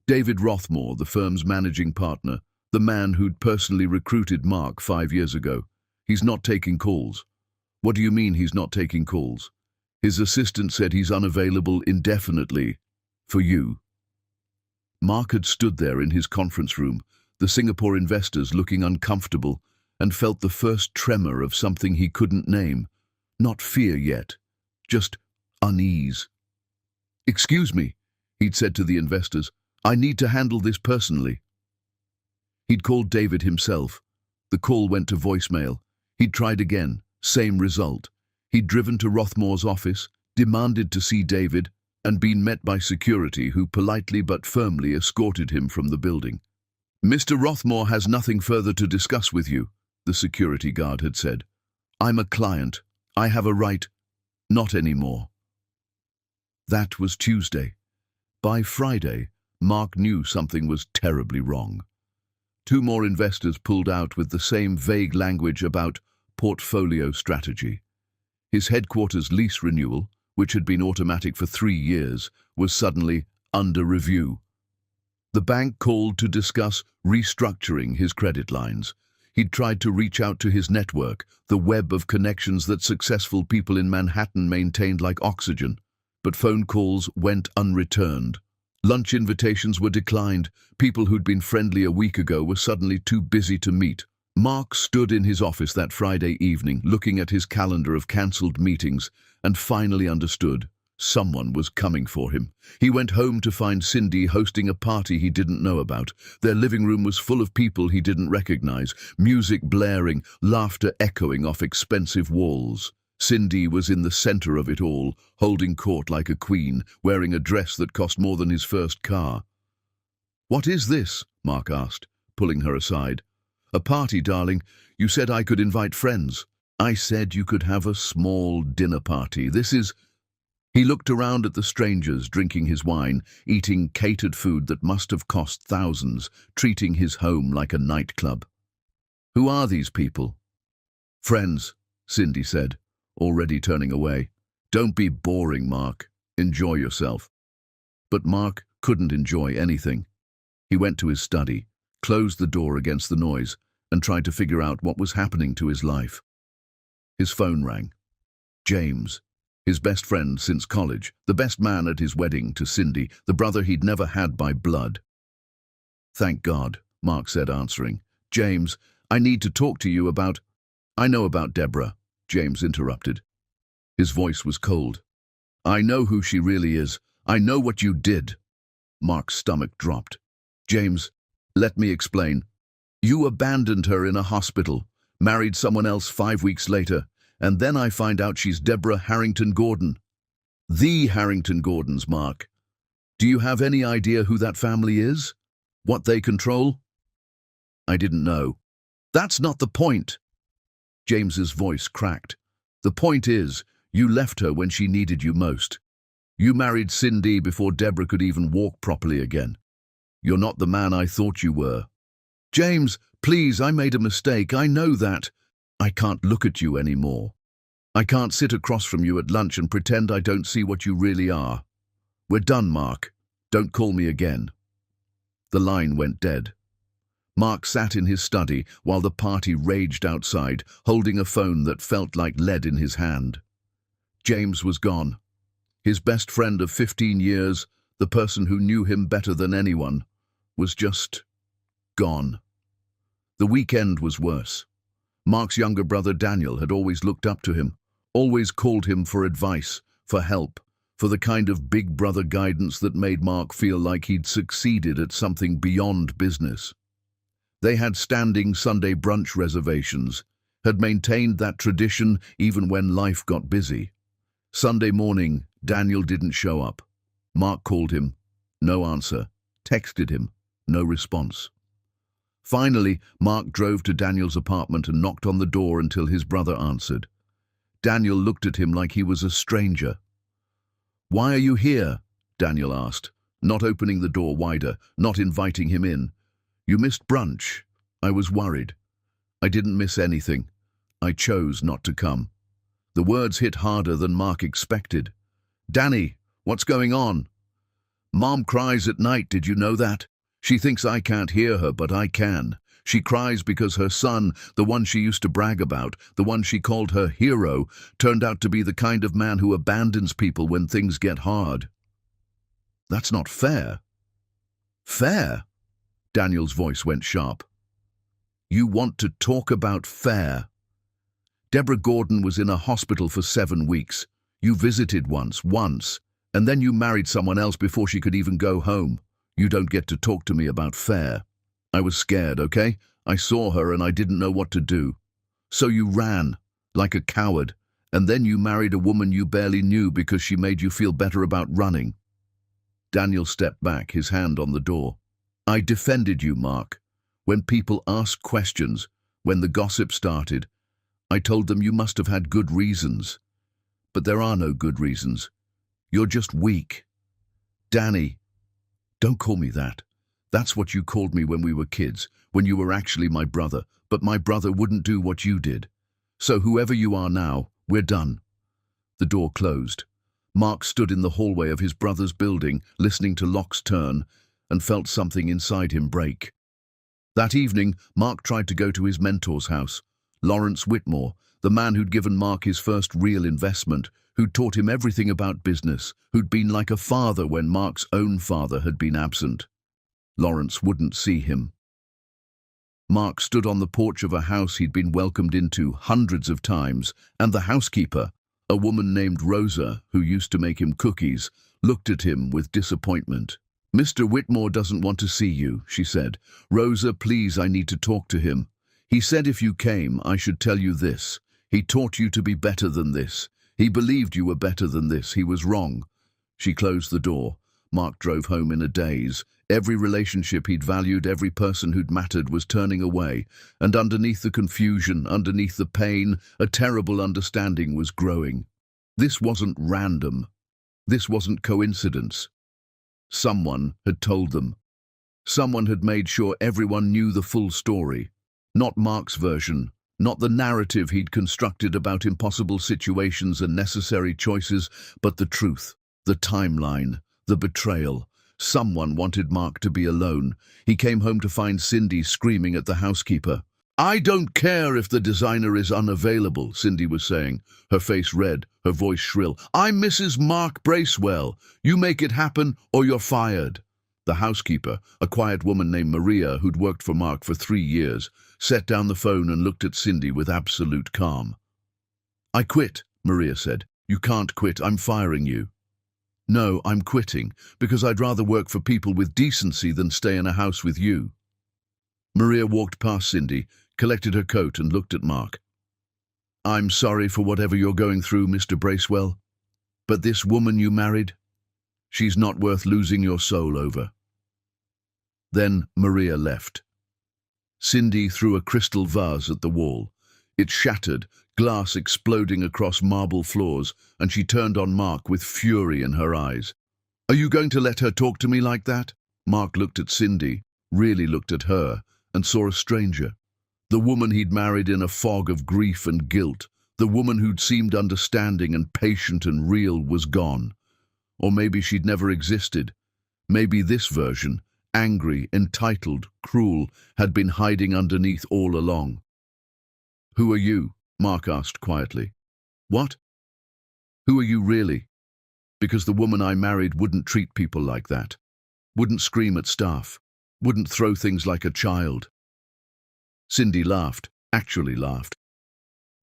David Rothmore, the firm's managing partner, the man who'd personally recruited Mark 5 years ago. He's not taking calls. What do you mean he's not taking calls? His assistant said he's unavailable indefinitely. For you. Mark had stood there in his conference room, the Singapore investors looking uncomfortable, and felt the first tremor of something he couldn't name. Not fear yet, just unease. Excuse me, he'd said to the investors. I need to handle this personally. He'd called David himself. The call went to voicemail. He'd tried again, same result. He'd driven to Rothmore's office, demanded to see David, and been met by security who politely but firmly escorted him from the building. Mr. Rothmore has nothing further to discuss with you, the security guard had said. I'm a client. I have a right. Not anymore. That was Tuesday. By Friday, Mark knew something was terribly wrong. 2 more investors pulled out with the same vague language about portfolio strategy. His headquarters lease renewal, which had been automatic for 3 years, was suddenly under review. The bank called to discuss restructuring his credit lines. He'd tried to reach out to his network, the web of connections that successful people in Manhattan maintained like oxygen, but phone calls went unreturned. Lunch invitations were declined. People who'd been friendly a week ago were suddenly too busy to meet. Mark stood in his office that Friday evening, looking at his calendar of cancelled meetings, and finally understood. Someone was coming for him. He went home to find Cindy hosting a party he didn't know about. Their living room was full of people he didn't recognize, music blaring, laughter echoing off expensive walls. Cindy was in the center of it all, holding court like a queen, wearing a dress that cost more than his first car. What is this? Mark asked, pulling her aside. A party, darling. You said I could invite friends. I said you could have a small dinner party. This is... He looked around at the strangers drinking his wine, eating catered food that must have cost thousands, treating his home like a nightclub. Who are these people? Friends, Cindy said, already turning away. Don't be boring, Mark. Enjoy yourself. But Mark couldn't enjoy anything. He went to his study, closed the door against the noise, and tried to figure out what was happening to his life. His phone rang. James, his best friend since college, the best man at his wedding to Cindy, the brother he'd never had by blood. Thank God, Mark said, answering. James, I need to talk to you about... I know about Deborah, James interrupted. His voice was cold. I know who she really is. I know what you did. Mark's stomach dropped. James, let me explain. You abandoned her in a hospital, married someone else 5 weeks later, and then I find out she's Deborah Harrington Gordon. The Harrington Gordons, Mark. Do you have any idea who that family is? What they control? I didn't know. That's not the point. James's voice cracked. The point is, you left her when she needed you most. You married Cindy before Deborah could even walk properly again. You're not the man I thought you were. James, please, I made a mistake. I know that. I can't look at you anymore. I can't sit across from you at lunch and pretend I don't see what you really are. "We're done, Mark. Don't call me again." The line went dead. Mark sat in his study while the party raged outside, holding a phone that felt like lead in his hand. James was gone. His best friend of 15 years, the person who knew him better than anyone, was just gone. The weekend was worse. Mark's younger brother Daniel had always looked up to him, always called him for advice, for help, for the kind of big brother guidance that made Mark feel like he'd succeeded at something beyond business. They had standing Sunday brunch reservations, had maintained that tradition even when life got busy. Sunday morning, Daniel didn't show up. Mark called him, no answer, texted him, no response. Finally, Mark drove to Daniel's apartment and knocked on the door until his brother answered. Daniel looked at him like he was a stranger. "Why are you here?" Daniel asked, not opening the door wider, not inviting him in. "You missed brunch. I was worried." "I didn't miss anything. I chose not to come." The words hit harder than Mark expected. "Danny, what's going on?" "Mom cries at night, did you know that? She thinks I can't hear her, but I can. She cries because her son, the one she used to brag about, the one she called her hero, turned out to be the kind of man who abandons people when things get hard." "That's not fair." "Fair?" Daniel's voice went sharp. "You want to talk about fair? Deborah Gordon was in a hospital for 7 weeks. You visited once, and then you married someone else before she could even go home. You don't get to talk to me about fair. I was scared, okay? I saw her and I didn't know what to do. So you ran, like a coward, and then you married a woman you barely knew because she made you feel better about running." Daniel stepped back, his hand on the door. "I defended you, Mark. When people asked questions, when the gossip started, I told them you must have had good reasons. But there are no good reasons. You're just weak." "Danny, don't call me that. That's what you called me when we were kids, when you were actually my brother, but my brother wouldn't do what you did. So whoever you are now, we're done." The door closed. Mark stood in the hallway of his brother's building, listening to locks turn, and felt something inside him break. That evening, Mark tried to go to his mentor's house, Lawrence Whitmore, the man who'd given Mark his first real investment, who'd taught him everything about business, who'd been like a father when Mark's own father had been absent. Lawrence wouldn't see him. Mark stood on the porch of a house he'd been welcomed into hundreds of times, and the housekeeper, a woman named Rosa, who used to make him cookies, looked at him with disappointment. "Mr. Whitmore doesn't want to see you," she said. "Rosa, please, I need to talk to him. He said if you came, I should tell you this. He taught you to be better than this. He believed you were better than this. He was wrong." She closed the door. Mark drove home in a daze. Every relationship he'd valued, every person who'd mattered was turning away, and underneath the confusion, underneath the pain, a terrible understanding was growing. This wasn't random. This wasn't coincidence. Someone had told them. Someone had made sure everyone knew the full story. Not Mark's version, not the narrative he'd constructed about impossible situations and necessary choices, but the truth, the timeline, the betrayal. Someone wanted Mark to be alone. He came home to find Cindy screaming at the housekeeper. "I don't care if the designer is unavailable," Cindy was saying, her face red, her voice shrill. "I'm Mrs. Mark Bracewell. You make it happen or you're fired." The housekeeper, a quiet woman named Maria who'd worked for Mark for 3 years, set down the phone and looked at Cindy with absolute calm. "I quit," Maria said. "You can't quit. I'm firing you." "No, I'm quitting, because I'd rather work for people with decency than stay in a house with you." Maria walked past Cindy, collected her coat and looked at Mark. "I'm sorry for whatever you're going through, Mr. Bracewell, but this woman you married, she's not worth losing your soul over." Then Maria left. Cindy threw a crystal vase at the wall. It shattered, glass exploding across marble floors, and she turned on Mark with fury in her eyes. "Are you going to let her talk to me like that?" Mark looked at Cindy, really looked at her, and saw a stranger. The woman he'd married in a fog of grief and guilt, the woman who'd seemed understanding and patient and real, was gone. Or maybe she'd never existed. Maybe this version, angry, entitled, cruel, had been hiding underneath all along. "Who are you?" Mark asked quietly. "What? Who are you really?" "Because the woman I married wouldn't treat people like that. Wouldn't scream at staff. Wouldn't throw things like a child." Cindy laughed, actually laughed.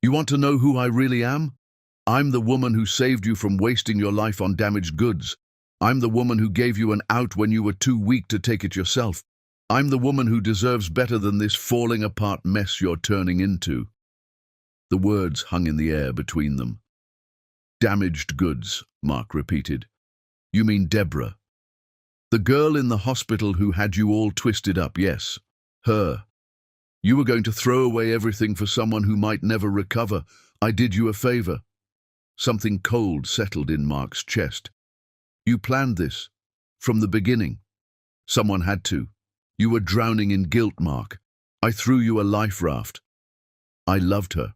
"You want to know who I really am? I'm the woman who saved you from wasting your life on damaged goods. I'm the woman who gave you an out when you were too weak to take it yourself. I'm the woman who deserves better than this falling apart mess you're turning into." The words hung in the air between them. "Damaged goods," Mark repeated. "You mean Deborah? The girl in the hospital who had you all twisted up, yes. Her. You were going to throw away everything for someone who might never recover. I did you a favor." Something cold settled in Mark's chest. "You planned this. From the beginning. Someone had to. You were drowning in guilt, Mark. I threw you a life raft. I loved her.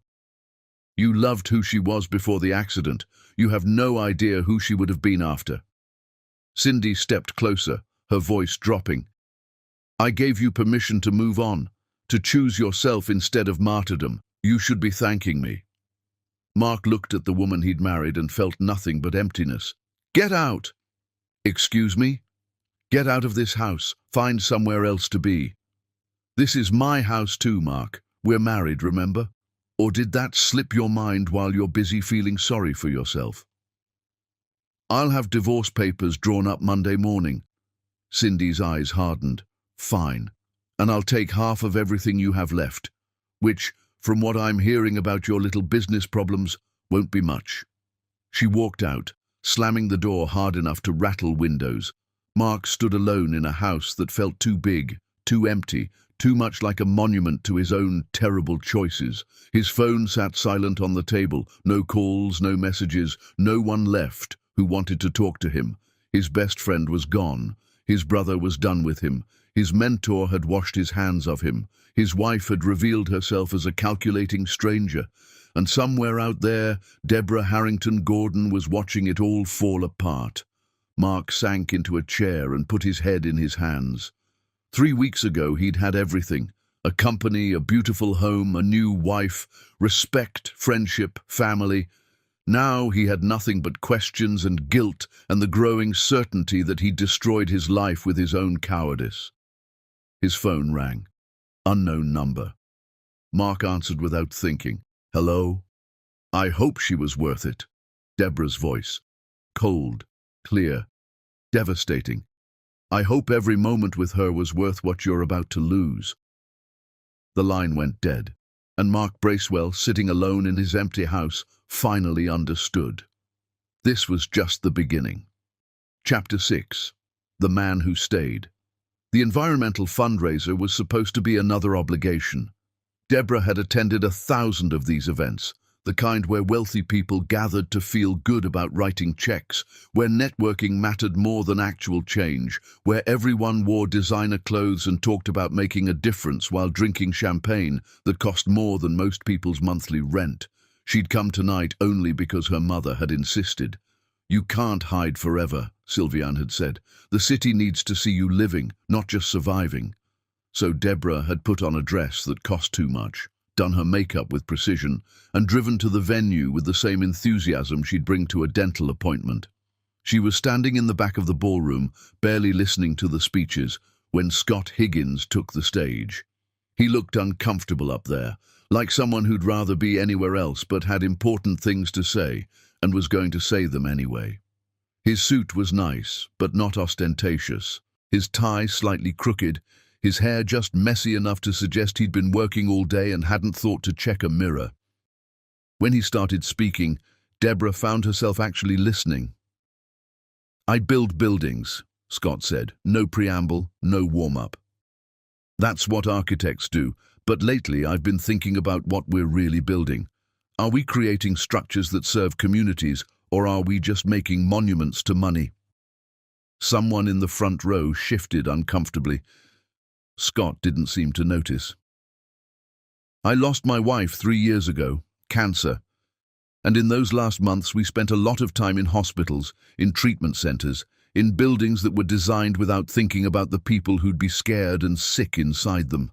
You loved who she was before the accident. You have no idea who she would have been after." Cindy stepped closer, her voice dropping. "I gave you permission to move on, to choose yourself instead of martyrdom. You should be thanking me." Mark looked at the woman he'd married and felt nothing but emptiness. "Get out!" "Excuse me?" "Get out of this house. Find somewhere else to be." "This is my house too, Mark. We're married, remember? Or did that slip your mind while you're busy feeling sorry for yourself?" "I'll have divorce papers drawn up Monday morning." Cindy's eyes hardened. "Fine. And I'll take half of everything you have left, which, from what I'm hearing about your little business problems, won't be much." She walked out, slamming the door hard enough to rattle windows. Mark stood alone in a house that felt too big, too empty, too much like a monument to his own terrible choices. His phone sat silent on the table, no calls, no messages, no one left who wanted to talk to him. His best friend was gone. His brother was done with him. His mentor had washed his hands of him. His wife had revealed herself as a calculating stranger. And somewhere out there, Deborah Harrington Gordon was watching it all fall apart. Mark sank into a chair and put his head in his hands. 3 weeks ago, he'd had everything. A company, a beautiful home, a new wife, respect, friendship, family. Now he had nothing but questions and guilt and the growing certainty that he'd destroyed his life with his own cowardice. His phone rang. Unknown number. Mark answered without thinking. "Hello?" "I hope she was worth it." Deborah's voice. Cold, clear, devastating. "I hope every moment with her was worth what you're about to lose." The line went dead, and Mark Bracewell, sitting alone in his empty house, finally understood. This was just the beginning. Chapter 6. The Man Who Stayed. The environmental fundraiser was supposed to be another obligation. Deborah had attended 1,000 of these events, the kind where wealthy people gathered to feel good about writing checks, where networking mattered more than actual change, where everyone wore designer clothes and talked about making a difference while drinking champagne that cost more than most people's monthly rent. She'd come tonight only because her mother had insisted. "You can't hide forever," Sylviane had said. "The city needs to see you living, not just surviving." So Deborah had put on a dress that cost too much, done her makeup with precision, and driven to the venue with the same enthusiasm she'd bring to a dental appointment. She was standing in the back of the ballroom, barely listening to the speeches, when Scott Higgins took the stage. He looked uncomfortable up there, like someone who'd rather be anywhere else but had important things to say, and was going to say them anyway. His suit was nice, but not ostentatious. His tie slightly crooked, his hair just messy enough to suggest he'd been working all day and hadn't thought to check a mirror. When he started speaking, Deborah found herself actually listening. "I build buildings," Scott said. "No preamble, no warm-up. That's what architects do, but lately I've been thinking about what we're really building. Are we creating structures that serve communities, or are we just making monuments to money?" Someone in the front row shifted uncomfortably. Scott didn't seem to notice. "I lost my wife 3 years ago, cancer, And in those last months, we spent a lot of time in hospitals, in treatment centers, in buildings that were designed without thinking about the people who'd be scared and sick inside them.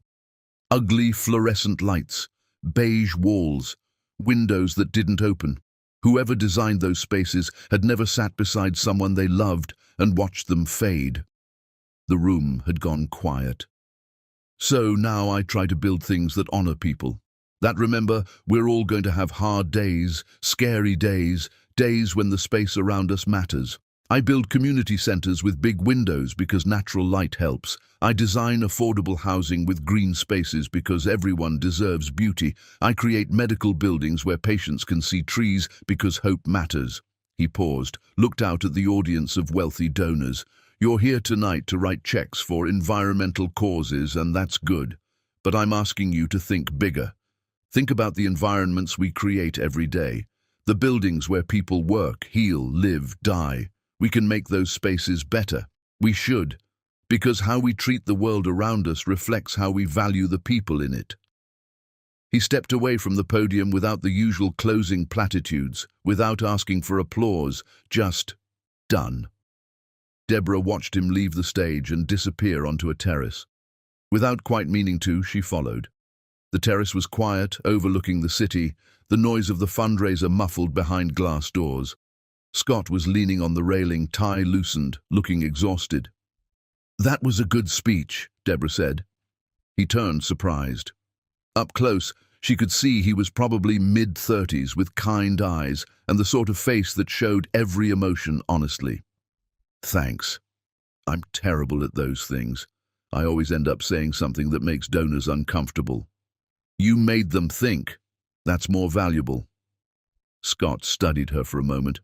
Ugly fluorescent lights, beige walls, windows that didn't open. Whoever designed those spaces had never sat beside someone they loved and watched them fade. The room had gone quiet. So now I try to build things that honor people. That remember, we're all going to have hard days, scary days, days when the space around us matters. I build community centers with big windows because natural light helps. I design affordable housing with green spaces because everyone deserves beauty. I create medical buildings where patients can see trees because hope matters. He paused, looked out at the audience of wealthy donors. You're here tonight to write checks for environmental causes, and that's good. But I'm asking you to think bigger. Think about the environments we create every day. The buildings where people work, heal, live, die. We can make those spaces better. We should. Because how we treat the world around us reflects how we value the people in it. He stepped away from the podium without the usual closing platitudes, without asking for applause, just done. Deborah watched him leave the stage and disappear onto a terrace. Without quite meaning to, she followed. The terrace was quiet, overlooking the city, the noise of the fundraiser muffled behind glass doors. Scott was leaning on the railing, tie loosened, looking exhausted. That was a good speech, Deborah said. He turned, surprised. Up close, she could see he was probably mid-30s with kind eyes and the sort of face that showed every emotion honestly. Thanks. I'm terrible at those things. I always end up saying something that makes donors uncomfortable. You made them think. That's more valuable. Scott studied her for a moment.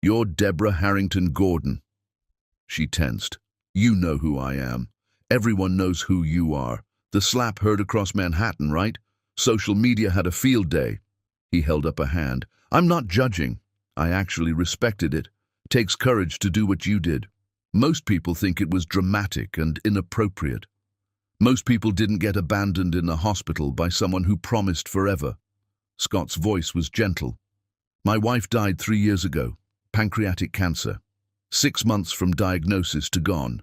You're Deborah Harrington Gordon. She tensed. You know who I am. Everyone knows who you are. The slap heard across Manhattan, right? Social media had a field day. He held up a hand. I'm not judging. I actually respected it. It takes courage to do what you did. Most people think it was dramatic and inappropriate. Most people didn't get abandoned in a hospital by someone who promised forever. Scott's voice was gentle. My wife died 3 years ago, pancreatic cancer. 6 months from diagnosis to gone.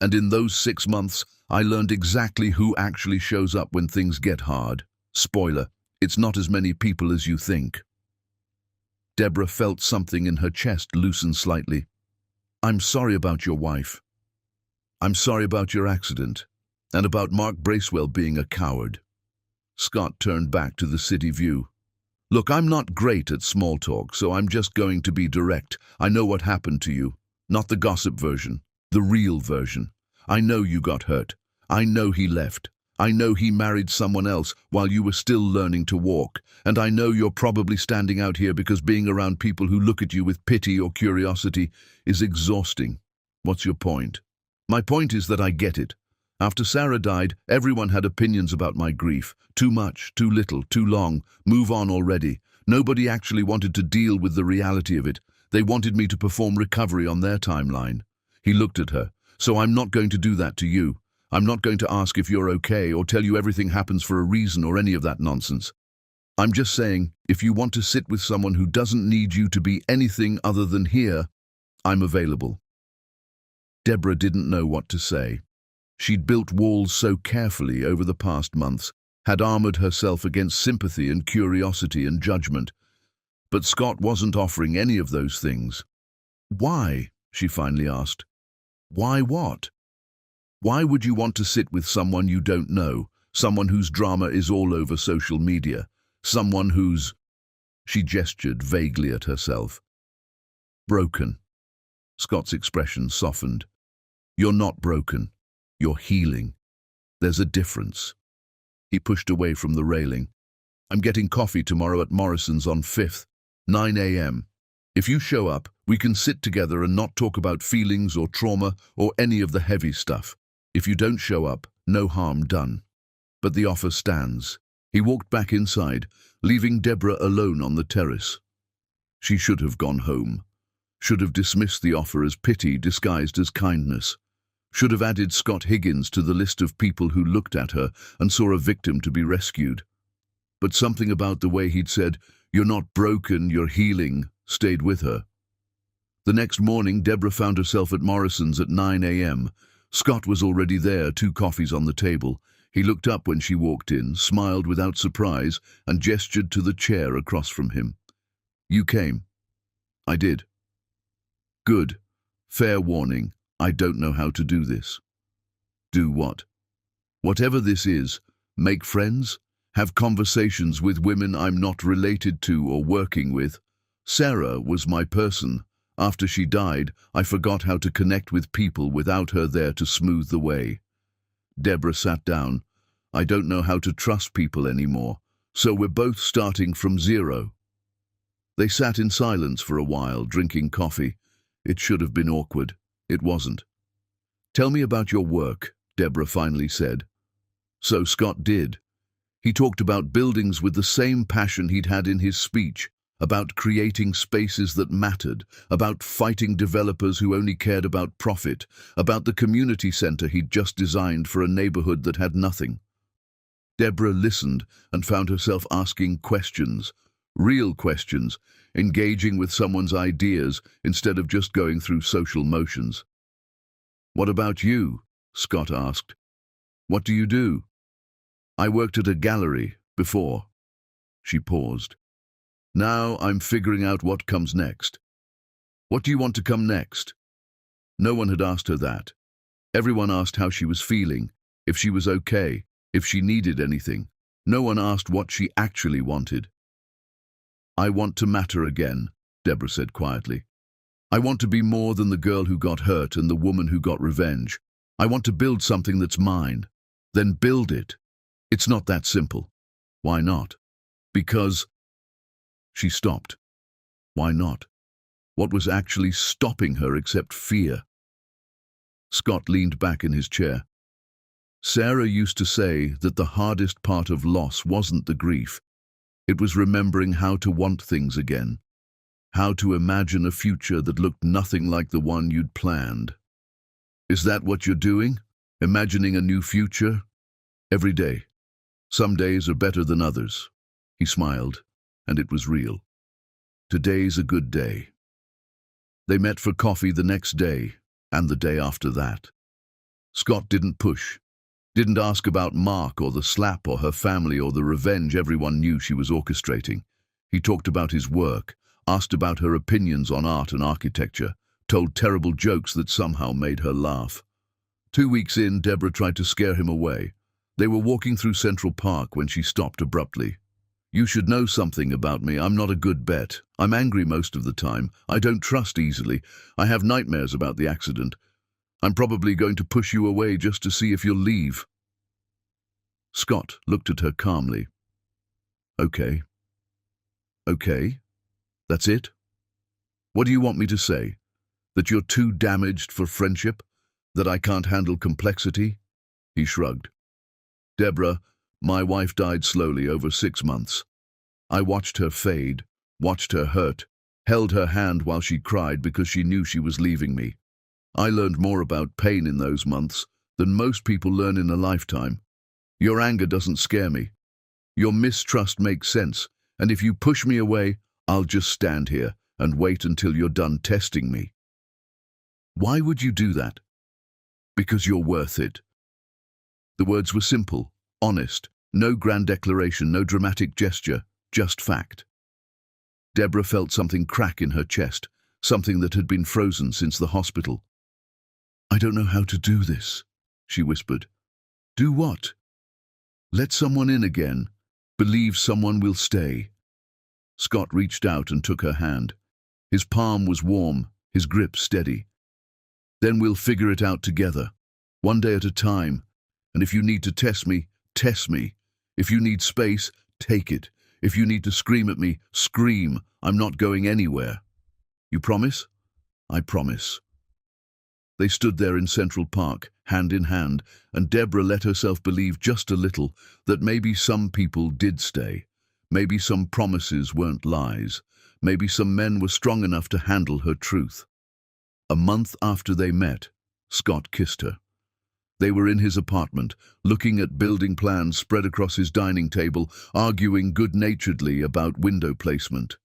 And in those 6 months, I learned exactly who actually shows up when things get hard. Spoiler, it's not as many people as you think. Deborah felt something in her chest loosen slightly. I'm sorry about your wife. I'm sorry about your accident. And about Mark Bracewell being a coward. Scott turned back to the city view. Look, I'm not great at small talk, so I'm just going to be direct. I know what happened to you. Not the gossip version, the real version. I know you got hurt. I know he left. I know he married someone else while you were still learning to walk. And I know you're probably standing out here because being around people who look at you with pity or curiosity is exhausting. What's your point? My point is that I get it. After Sarah died, everyone had opinions about my grief. Too much, too little, too long. Move on already. Nobody actually wanted to deal with the reality of it. They wanted me to perform recovery on their timeline. He looked at her. So I'm not going to do that to you. I'm not going to ask if you're okay or tell you everything happens for a reason or any of that nonsense. I'm just saying, if you want to sit with someone who doesn't need you to be anything other than here, I'm available. Deborah didn't know what to say. She'd built walls so carefully over the past months, had armored herself against sympathy and curiosity and judgment. But Scott wasn't offering any of those things. Why? She finally asked. Why what? Why would you want to sit with someone you don't know, someone whose drama is all over social media, someone who's... She gestured vaguely at herself. Broken. Scott's expression softened. You're not broken. You're healing. There's a difference. He pushed away from the railing. I'm getting coffee tomorrow at Morrison's on 5th, 9 a.m. If you show up, we can sit together and not talk about feelings or trauma or any of the heavy stuff. If you don't show up, no harm done. But the offer stands. He walked back inside, leaving Deborah alone on the terrace. She should have gone home. Should have dismissed the offer as pity disguised as kindness. Should have added Scott Higgins to the list of people who looked at her and saw a victim to be rescued. But something about the way he'd said, You're not broken, you're healing, stayed with her. The next morning, Deborah found herself at Morrison's at 9 a.m. Scott was already there, 2 coffees on the table. He looked up when she walked in, smiled without surprise, and gestured to the chair across from him. You came. I did. Good. Fair warning, I don't know how to do this. Do what? Whatever this is, make friends? Have conversations with women I'm not related to or working with? Sarah was my person. After she died, I forgot how to connect with people without her there to smooth the way. Deborah sat down. I don't know how to trust people anymore, so we're both starting from zero. They sat in silence for a while, drinking coffee. It should have been awkward. It wasn't. Tell me about your work, Deborah finally said. So Scott did. He talked about buildings with the same passion he'd had in his speech, about creating spaces that mattered, about fighting developers who only cared about profit, about the community center he'd just designed for a neighborhood that had nothing. Deborah listened and found herself asking questions, real questions, engaging with someone's ideas instead of just going through social motions. What about you? Scott asked. What do you do? I worked at a gallery before. She paused. Now I'm figuring out what comes next. What do you want to come next? No one had asked her that. Everyone asked how she was feeling, if she was okay, if she needed anything. No one asked what she actually wanted. I want to matter again, Deborah said quietly. I want to be more than the girl who got hurt and the woman who got revenge. I want to build something that's mine. Then build it. It's not that simple. Why not? Because... She stopped. Why not? What was actually stopping her except fear? Scott leaned back in his chair. Sarah used to say that the hardest part of loss wasn't the grief. It was remembering how to want things again, how to imagine a future that looked nothing like the one you'd planned. Is that what you're doing? Imagining a new future? Every day. Some days are better than others. He smiled, and it was real. Today's a good day. They met for coffee the next day, and the day after that. Scott didn't push, didn't ask about Mark or the slap or her family or the revenge everyone knew she was orchestrating. He talked about his work, asked about her opinions on art and architecture, told terrible jokes that somehow made her laugh. 2 weeks in, Deborah tried to scare him away. They were walking through Central Park when she stopped abruptly. You should know something about me. I'm not a good bet. I'm angry most of the time. I don't trust easily. I have nightmares about the accident. I'm probably going to push you away just to see if you'll leave. Scott looked at her calmly. Okay. Okay? That's it? What do you want me to say? That you're too damaged for friendship? That I can't handle complexity? He shrugged. Deborah, my wife died slowly over 6 months. I watched her fade, watched her hurt, held her hand while she cried because she knew she was leaving me. I learned more about pain in those months than most people learn in a lifetime. Your anger doesn't scare me. Your mistrust makes sense, and if you push me away, I'll just stand here and wait until you're done testing me. Why would you do that? Because you're worth it. The words were simple, honest, no grand declaration, no dramatic gesture, just fact. Deborah felt something crack in her chest, something that had been frozen since the hospital. I don't know how to do this, she whispered. Do what? Let someone in again. Believe someone will stay. Scott reached out and took her hand. His palm was warm, his grip steady. Then we'll figure it out together, one day at a time. And if you need to test me, test me. If you need space, take it. If you need to scream at me, scream. I'm not going anywhere. You promise? I promise. They stood there in Central Park, hand in hand, and Deborah let herself believe just a little that maybe some people did stay. Maybe some promises weren't lies. Maybe some men were strong enough to handle her truth. A month after they met, Scott kissed her. They were in his apartment, looking at building plans spread across his dining table, arguing good-naturedly about window placement.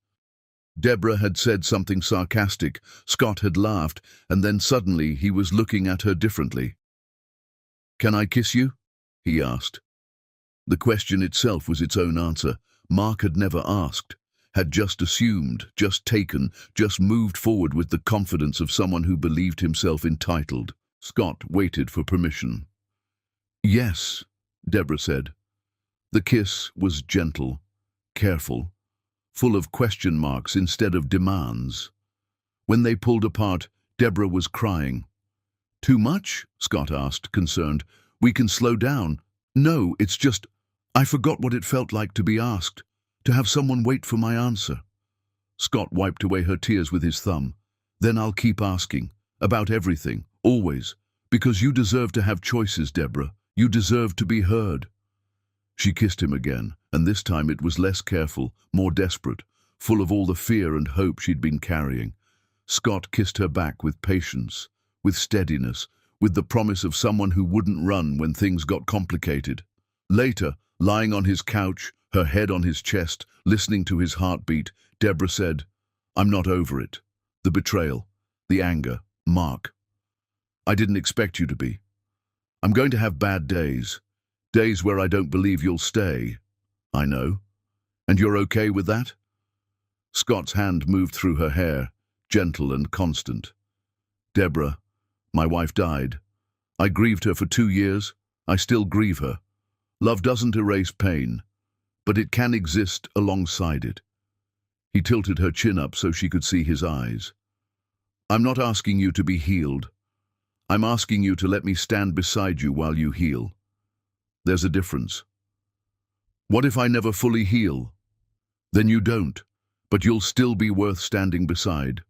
Deborah had said something sarcastic, Scott had laughed, and then suddenly he was looking at her differently. "Can I kiss you?" he asked. The question itself was its own answer. Mark had never asked, had just assumed, just taken, just moved forward with the confidence of someone who believed himself entitled. Scott waited for permission. "Yes," Deborah said. The kiss was gentle, careful, full of question marks instead of demands. When they pulled apart, Deborah was crying. "Too much?" Scott asked, concerned. "We can slow down." "No, it's just, I forgot what it felt like to be asked, to have someone wait for my answer." Scott wiped away her tears with his thumb. "Then I'll keep asking, about everything, always, because you deserve to have choices, Deborah. You deserve to be heard." She kissed him again, and this time it was less careful, more desperate, full of all the fear and hope she'd been carrying. Scott kissed her back with patience, with steadiness, with the promise of someone who wouldn't run when things got complicated. Later, lying on his couch, her head on his chest, listening to his heartbeat, Deborah said, "I'm not over it. The betrayal, the anger, Mark. I didn't expect you to be. I'm going to have bad days. Days where I don't believe you'll stay. I know. And you're okay with that?" Scott's hand moved through her hair, gentle and constant. "Deborah, my wife died. I grieved her for 2 years. I still grieve her. Love doesn't erase pain, but it can exist alongside it." He tilted her chin up so she could see his eyes. "I'm not asking you to be healed. I'm asking you to let me stand beside you while you heal. There's a difference. What if I never fully heal? Then you don't, but you'll still be worth standing beside."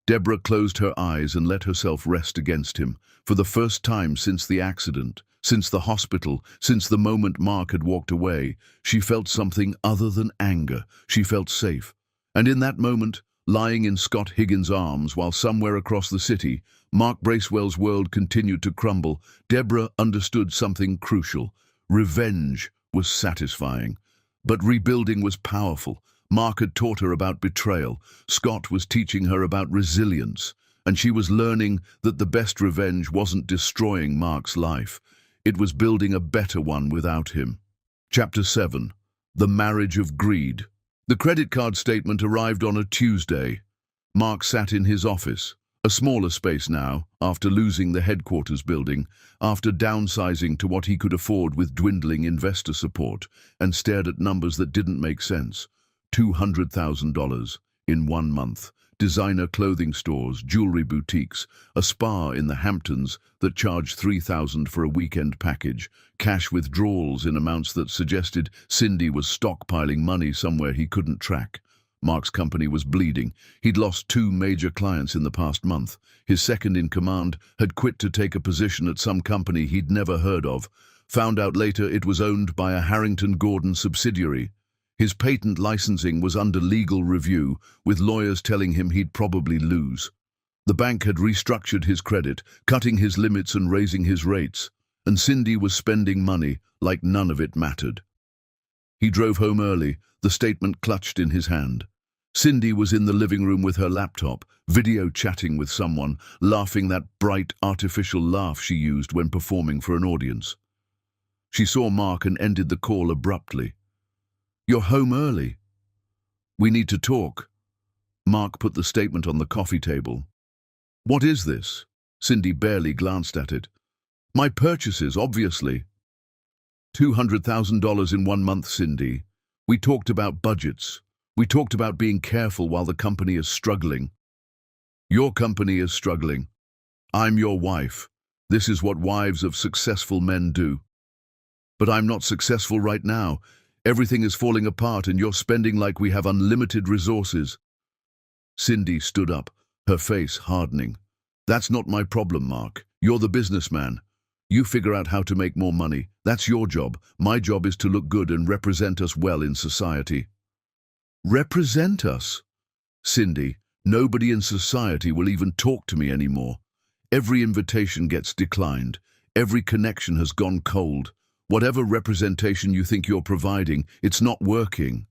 Deborah closed her eyes and let herself rest against him. For the first time since the accident, since the hospital, since the moment Mark had walked away, she felt something other than anger. She felt safe. And in that moment, lying in Scott Higgins' arms while somewhere across the city, Mark Bracewell's world continued to crumble, Deborah understood something crucial. Revenge was satisfying, but rebuilding was powerful. Mark had taught her about betrayal. Scott was teaching her about resilience, and she was learning that the best revenge wasn't destroying Mark's life. It was building a better one without him. Chapter 7. The Marriage of Greed. The credit card statement arrived on a Tuesday. Mark sat in his office, a smaller space now, after losing the headquarters building, after downsizing to what he could afford with dwindling investor support, and stared at numbers that didn't make sense. $200,000 in 1 month. Designer clothing stores, jewelry boutiques, a spa in the Hamptons that charged $3,000 for a weekend package, cash withdrawals in amounts that suggested Cindy was stockpiling money somewhere he couldn't track. Mark's company was bleeding. He'd lost 2 major clients in the past month. His second-in-command had quit to take a position at some company he'd never heard of. Found out later it was owned by a Harrington Gordon subsidiary. His patent licensing was under legal review, with lawyers telling him he'd probably lose. The bank had restructured his credit, cutting his limits and raising his rates, and Cindy was spending money like none of it mattered. He drove home early, the statement clutched in his hand. Cindy was in the living room with her laptop, video chatting with someone, laughing that bright, artificial laugh she used when performing for an audience. She saw Mark and ended the call abruptly. "You're home early. We need to talk." Mark put the statement on the coffee table. "What is this?" Cindy barely glanced at it. "My purchases, obviously." $200,000 in 1 month, Cindy. We talked about budgets. We talked about being careful while the company is struggling. Your company is struggling. I'm your wife. This is what wives of successful men do. But I'm not successful right now. Everything is falling apart and you're spending like we have unlimited resources. Cindy stood up, her face hardening. "That's not my problem, Mark. You're the businessman. You figure out how to make more money. That's your job. My job is to look good and represent us well in society." "Represent us?" "Cindy, nobody in society will even talk to me anymore. Every invitation gets declined. Every connection has gone cold. Whatever representation you think you're providing, it's not working.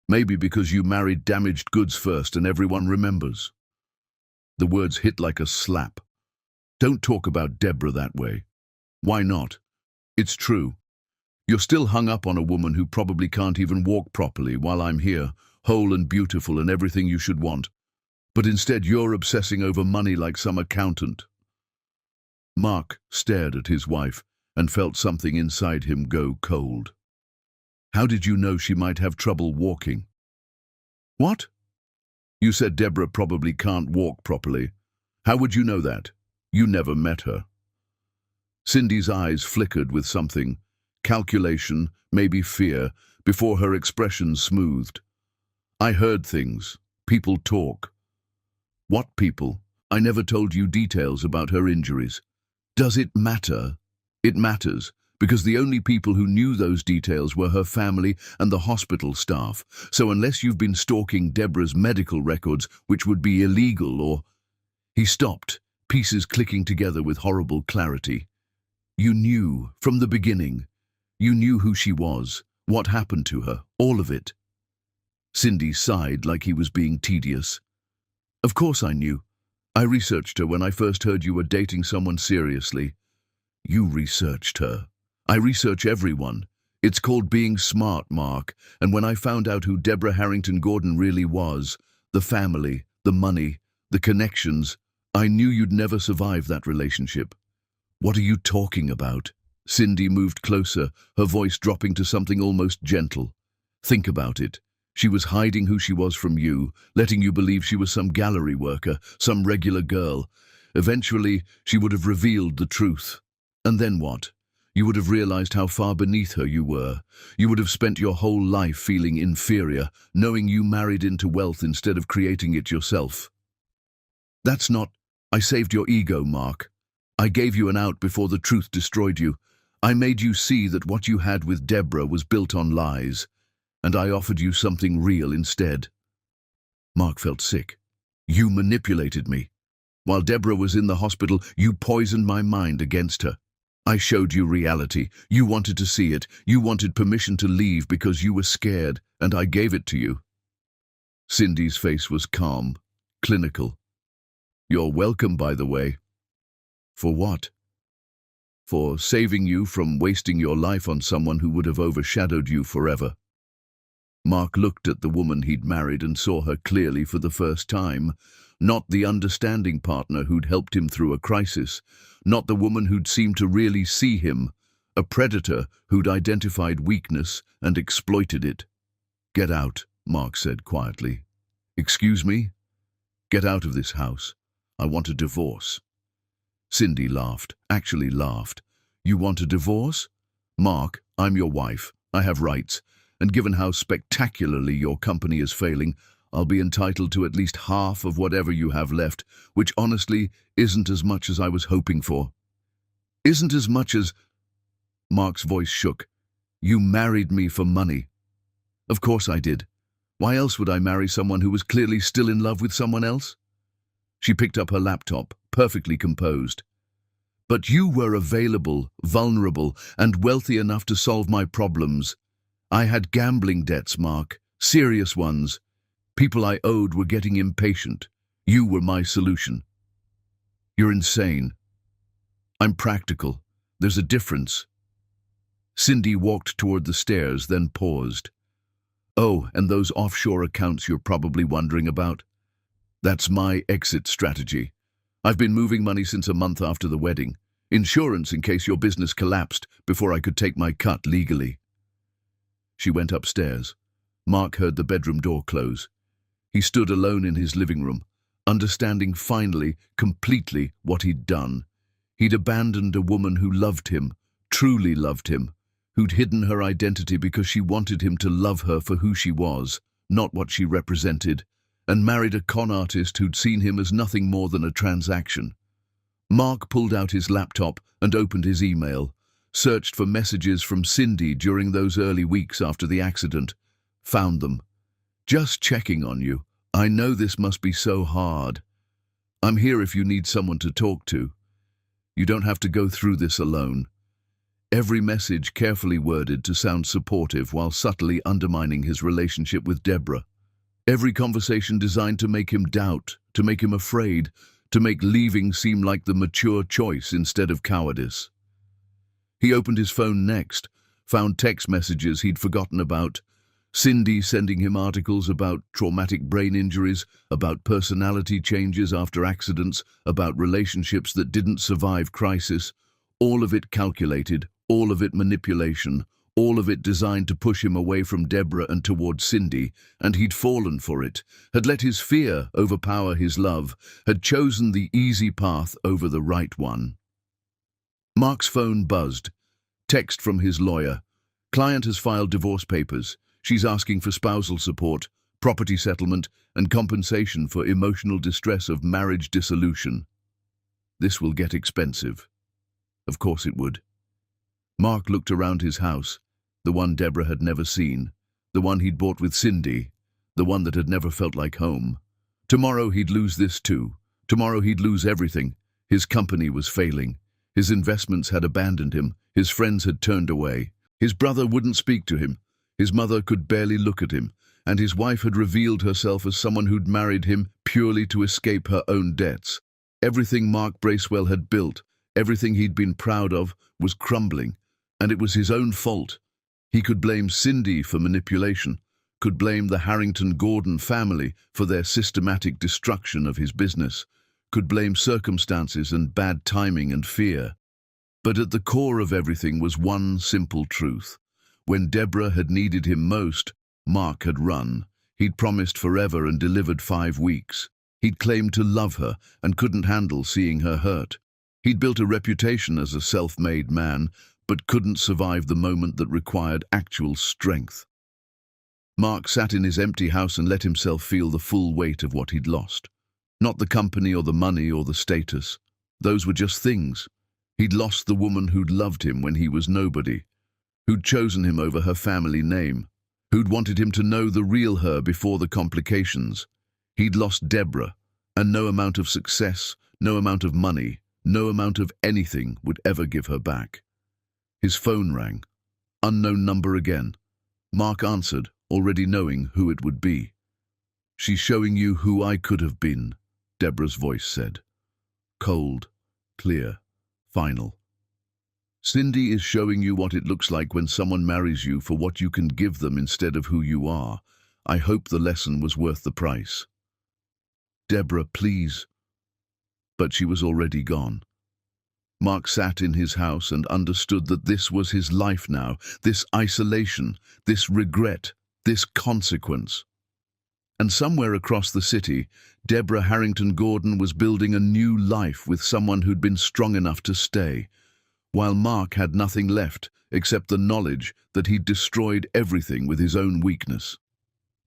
Maybe because you married damaged goods first and everyone remembers. The words hit like a slap. Don't talk about Deborah that way. Why not? It's true. You're still hung up on a woman who probably can't even walk properly while I'm here, whole and beautiful and everything you should want. But instead you're obsessing over money like some accountant. Mark stared at his wife and felt something inside him go cold. How did you know she might have trouble walking? What? You said Deborah probably can't walk properly. How would you know that? You never met her. Cindy's eyes flickered with something, calculation, maybe fear, before her expression smoothed. I heard things. People talk. What people? I never told you details about her injuries. Does it matter? It matters, because the only people who knew those details were her family and the hospital staff. So unless you've been stalking Deborah's medical records, which would be illegal or... He stopped, pieces clicking together with horrible clarity. You knew, from the beginning. You knew who she was, what happened to her, all of it. Cindy sighed like he was being tedious. Of course I knew. I researched her when I first heard you were dating someone seriously. You researched her. I research everyone. It's called being smart, Mark, and when I found out who Deborah Harrington Gordon really was, the family, the money, the connections, I knew you'd never survive that relationship. What are you talking about? Cindy moved closer, her voice dropping to something almost gentle. Think about it. She was hiding who she was from you, letting you believe she was some gallery worker, some regular girl. Eventually, she would have revealed the truth. And then what? You would have realized how far beneath her you were. You would have spent your whole life feeling inferior, knowing you married into wealth instead of creating it yourself. That's not... I saved your ego, Mark. I gave you an out before the truth destroyed you. I made you see that what you had with Deborah was built on lies, and I offered you something real instead. Mark felt sick. You manipulated me. While Deborah was in the hospital, you poisoned my mind against her. I showed you reality. You wanted to see it. You wanted permission to leave because you were scared, and I gave it to you. Cindy's face was calm, clinical. You're welcome, by the way. For what? For saving you from wasting your life on someone who would have overshadowed you forever. Mark looked at the woman he'd married and saw her clearly for the first time. Not the understanding partner who'd helped him through a crisis. Not the woman who'd seemed to really see him. A predator who'd identified weakness and exploited it. Get out, Mark said quietly. Excuse me? Get out of this house. I want a divorce. Cindy laughed, actually laughed. You want a divorce? Mark, I'm your wife. I have rights. And given how spectacularly your company is failing, I'll be entitled to at least half of whatever you have left, which honestly isn't as much as I was hoping for. Isn't as much as... Mark's voice shook. You married me for money. Of course I did. Why else would I marry someone who was clearly still in love with someone else? She picked up her laptop, perfectly composed. But you were available, vulnerable, and wealthy enough to solve my problems. I had gambling debts, Mark, serious ones. People I owed were getting impatient. You were my solution. You're insane. I'm practical. There's a difference. Cindy walked toward the stairs, then paused. Oh, and those offshore accounts you're probably wondering about? That's my exit strategy. I've been moving money since a month after the wedding. Insurance in case your business collapsed before I could take my cut legally. She went upstairs. Mark heard the bedroom door close. He stood alone in his living room, understanding finally, completely what he'd done. He'd abandoned a woman who loved him, truly loved him, who'd hidden her identity because she wanted him to love her for who she was, not what she represented, and married a con artist who'd seen him as nothing more than a transaction. Mark pulled out his laptop and opened his email, searched for messages from Cindy during those early weeks after the accident, found them. Just checking on you. I know this must be so hard. I'm here if you need someone to talk to. You don't have to go through this alone. Every message carefully worded to sound supportive while subtly undermining his relationship with Deborah. Every conversation designed to make him doubt, to make him afraid, to make leaving seem like the mature choice instead of cowardice. He opened his phone next, found text messages he'd forgotten about. Cindy sending him articles about traumatic brain injuries, about personality changes after accidents, about relationships that didn't survive crisis. All of it calculated, all of it manipulation, all of it designed to push him away from Deborah and toward Cindy, and he'd fallen for it, had let his fear overpower his love, had chosen the easy path over the right one. Mark's phone buzzed. Text from his lawyer. Client has filed divorce papers. She's asking for spousal support, property settlement, and compensation for emotional distress of marriage dissolution. This will get expensive. Of course it would. Mark looked around his house, the one Deborah had never seen, the one he'd bought with Cindy, the one that had never felt like home. Tomorrow he'd lose this too. Tomorrow he'd lose everything. His company was failing. His investments had abandoned him. His friends had turned away. His brother wouldn't speak to him. His mother could barely look at him, and his wife had revealed herself as someone who'd married him purely to escape her own debts. Everything Mark Bracewell had built, everything he'd been proud of, was crumbling, and it was his own fault. He could blame Cindy for manipulation, could blame the Harrington-Gordon family for their systematic destruction of his business, could blame circumstances and bad timing and fear. But at the core of everything was one simple truth. When Deborah had needed him most, Mark had run. He'd promised forever and delivered 5 weeks. He'd claimed to love her and couldn't handle seeing her hurt. He'd built a reputation as a self-made man, but couldn't survive the moment that required actual strength. Mark sat in his empty house and let himself feel the full weight of what he'd lost. Not the company or the money or the status. Those were just things. He'd lost the woman who'd loved him when he was nobody, who'd chosen him over her family name, who'd wanted him to know the real her before the complications. He'd lost Deborah, and no amount of success, no amount of money, no amount of anything would ever give her back. His phone rang. Unknown number again. Mark answered, already knowing who it would be. "She's showing you who I could have been," Deborah's voice said. Cold, clear, final. "Cindy is showing you what it looks like when someone marries you for what you can give them instead of who you are. I hope the lesson was worth the price." "Deborah, please." But she was already gone. Mark sat in his house and understood that this was his life now, this isolation, this regret, this consequence. And somewhere across the city, Deborah Harrington-Gordon was building a new life with someone who'd been strong enough to stay, while Mark had nothing left except the knowledge that he'd destroyed everything with his own weakness.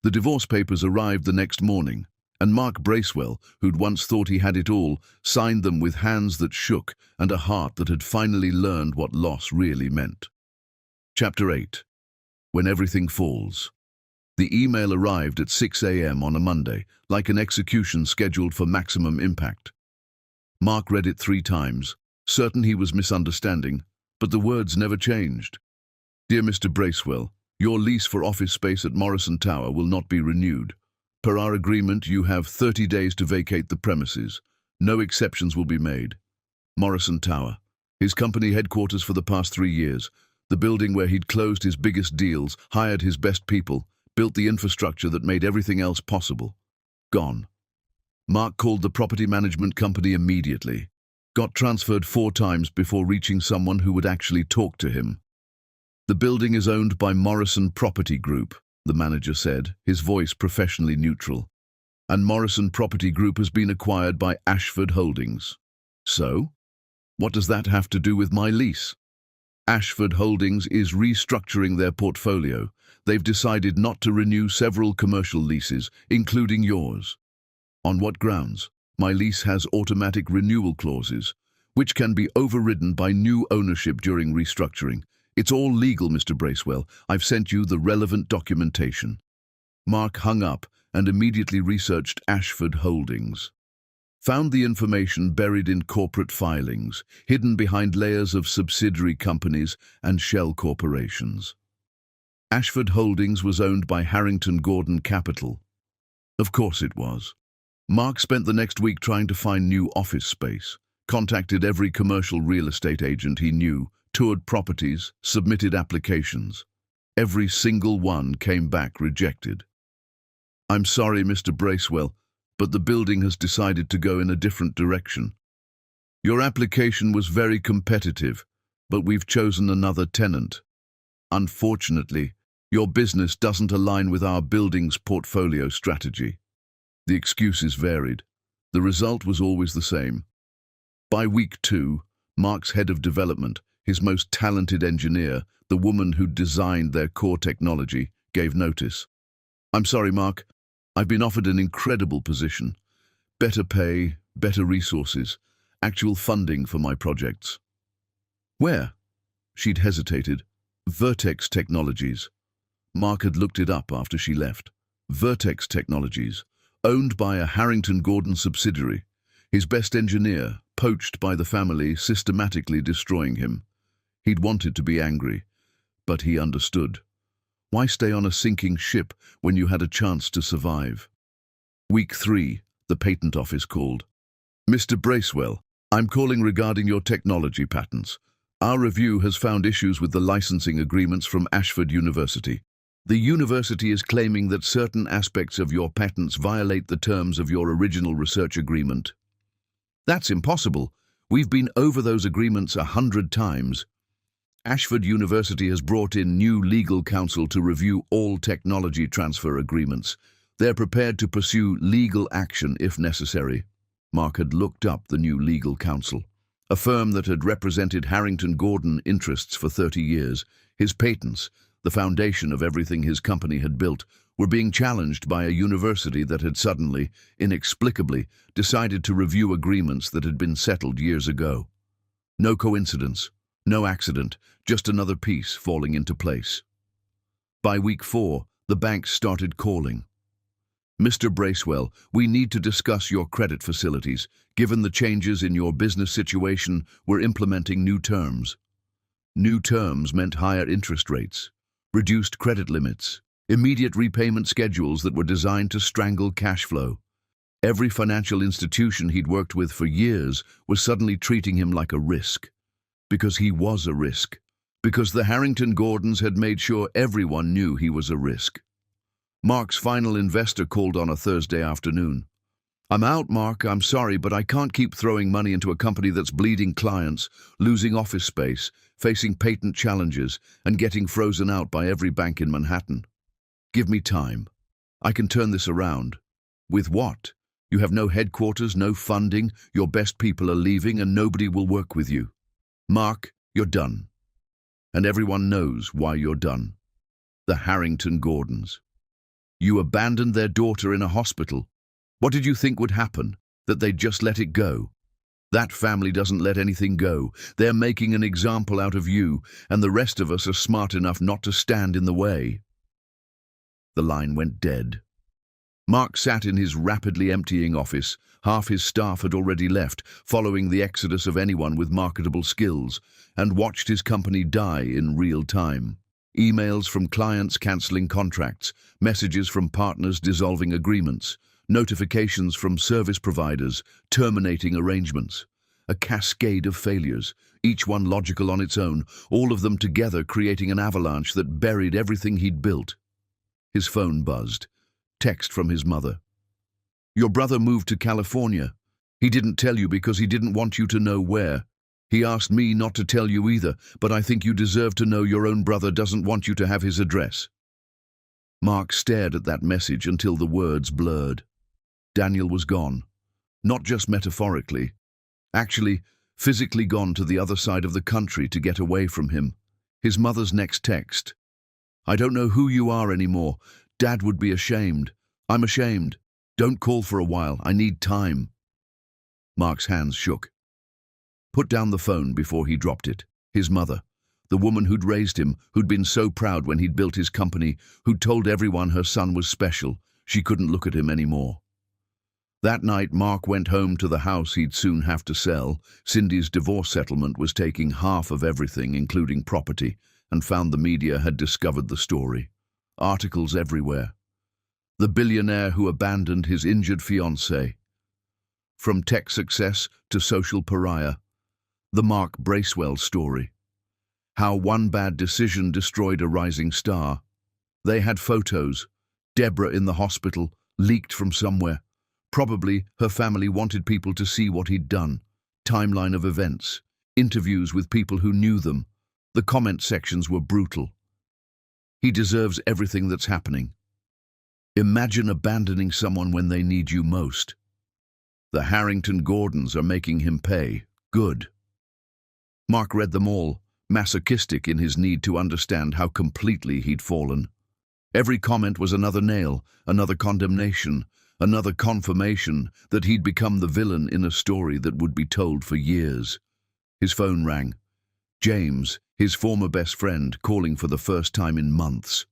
The divorce papers arrived the next morning, and Mark Bracewell, who'd once thought he had it all, signed them with hands that shook and a heart that had finally learned what loss really meant. Chapter 8. When Everything Falls. The email arrived at 6 a.m. on a Monday, like an execution scheduled for maximum impact. Mark read it 3 times, certain he was misunderstanding, but the words never changed. "Dear Mr. Bracewell, your lease for office space at Morrison Tower will not be renewed. Per our agreement, you have 30 days to vacate the premises. No exceptions will be made. Morrison Tower, his company headquarters for the past 3 years, the building where he'd closed his biggest deals, hired his best people, built the infrastructure that made everything else possible. Gone." Mark called the property management company immediately. Got transferred 4 times before reaching someone who would actually talk to him. "The building is owned by Morrison Property Group," the manager said, his voice professionally neutral. "And Morrison Property Group has been acquired by Ashford Holdings." "So? What does that have to do with my lease?" "Ashford Holdings is restructuring their portfolio. They've decided not to renew several commercial leases, including yours." "On what grounds?" "My lease has automatic renewal clauses, which can be overridden by new ownership during restructuring. It's all legal, Mr. Bracewell. I've sent you the relevant documentation." Mark hung up and immediately researched Ashford Holdings. Found the information buried in corporate filings, hidden behind layers of subsidiary companies and shell corporations. Ashford Holdings was owned by Harrington Gordon Capital. Of course it was. Mark spent the next week trying to find new office space, contacted every commercial real estate agent he knew, toured properties, submitted applications. Every single one came back rejected. "I'm sorry, Mr. Bracewell, but the building has decided to go in a different direction. Your application was very competitive, but we've chosen another tenant. Unfortunately, your business doesn't align with our building's portfolio strategy." The excuses varied. The result was always the same. By week 2, Mark's head of development, his most talented engineer, the woman who designed their core technology, gave notice. "I'm sorry, Mark. I've been offered an incredible position. Better pay, better resources, actual funding for my projects." "Where?" She'd hesitated. "Vertex Technologies." Mark had looked it up after she left. Vertex Technologies, owned by a Harrington Gordon subsidiary. His best engineer, poached by the family, systematically destroying him. He'd wanted to be angry, but he understood. Why stay on a sinking ship when you had a chance to survive? Week 3, the patent office called. "Mr. Bracewell, I'm calling regarding your technology patents. Our review has found issues with the licensing agreements from Ashford University. The university is claiming that certain aspects of your patents violate the terms of your original research agreement." "That's impossible. We've been over those agreements 100 times. Ashford University has brought in new legal counsel to review all technology transfer agreements. They're prepared to pursue legal action if necessary." Mark had looked up the new legal counsel, a firm that had represented Harrington Gordon interests for 30 years. His patents, the foundation of everything his company had built, were being challenged by a university that had suddenly, inexplicably, decided to review agreements that had been settled years ago. No coincidence, no accident, just another piece falling into place. By week 4, the banks started calling. "Mr. Bracewell, we need to discuss your credit facilities. Given the changes in your business situation, we're implementing new terms." New terms meant higher interest rates, reduced credit limits, immediate repayment schedules that were designed to strangle cash flow. Every financial institution he'd worked with for years was suddenly treating him like a risk. Because he was a risk. Because the Harrington Gordons had made sure everyone knew he was a risk. Mark's final investor called on a Thursday afternoon. "I'm out, Mark. I'm sorry, but I can't keep throwing money into a company that's bleeding clients, losing office space, facing patent challenges, and getting frozen out by every bank in Manhattan. Give me time. I can turn this around." "With what? You have no headquarters, no funding, your best people are leaving, and nobody will work with you. Mark, you're done. And everyone knows why you're done. The Harrington Gordons. You abandoned their daughter in a hospital. What did you think would happen? That they'd just let it go? That family doesn't let anything go. They're making an example out of you, and the rest of us are smart enough not to stand in the way." The line went dead. Mark sat in his rapidly emptying office. Half his staff had already left, following the exodus of anyone with marketable skills, and watched his company die in real time. Emails from clients cancelling contracts, messages from partners dissolving agreements, notifications from service providers terminating arrangements. A cascade of failures, each one logical on its own, all of them together creating an avalanche that buried everything he'd built. His phone buzzed. Text from his mother. "Your brother moved to California. He didn't tell you because he didn't want you to know where. He asked me not to tell you either, but I think you deserve to know your own brother doesn't want you to have his address." Mark stared at that message until the words blurred. Daniel was gone. Not just metaphorically. Actually, physically gone to the other side of the country to get away from him. His mother's next text. "I don't know who you are anymore. Dad would be ashamed. I'm ashamed. Don't call for a while. I need time." Mark's hands shook. Put down the phone before he dropped it. His mother, the woman who'd raised him, who'd been so proud when he'd built his company, who'd told everyone her son was special, she couldn't look at him anymore. That night, Mark went home to the house he'd soon have to sell. Cindy's divorce settlement was taking half of everything, including property, and found the media had discovered the story. Articles everywhere. The billionaire who abandoned his injured fiancée. From tech success to social pariah. The Mark Bracewell story. How one bad decision destroyed a rising star. They had photos. Deborah in the hospital, leaked from somewhere. Probably her family wanted people to see what he'd done. Timeline of events. Interviews with people who knew them. The comment sections were brutal. He deserves everything that's happening. Imagine abandoning someone when they need you most. The Harrington Gordons are making him pay. Good. Mark read them all, masochistic in his need to understand how completely he'd fallen. Every comment was another nail, another condemnation, another confirmation that he'd become the villain in a story that would be told for years. His phone rang. James, his former best friend, calling for the first time in months.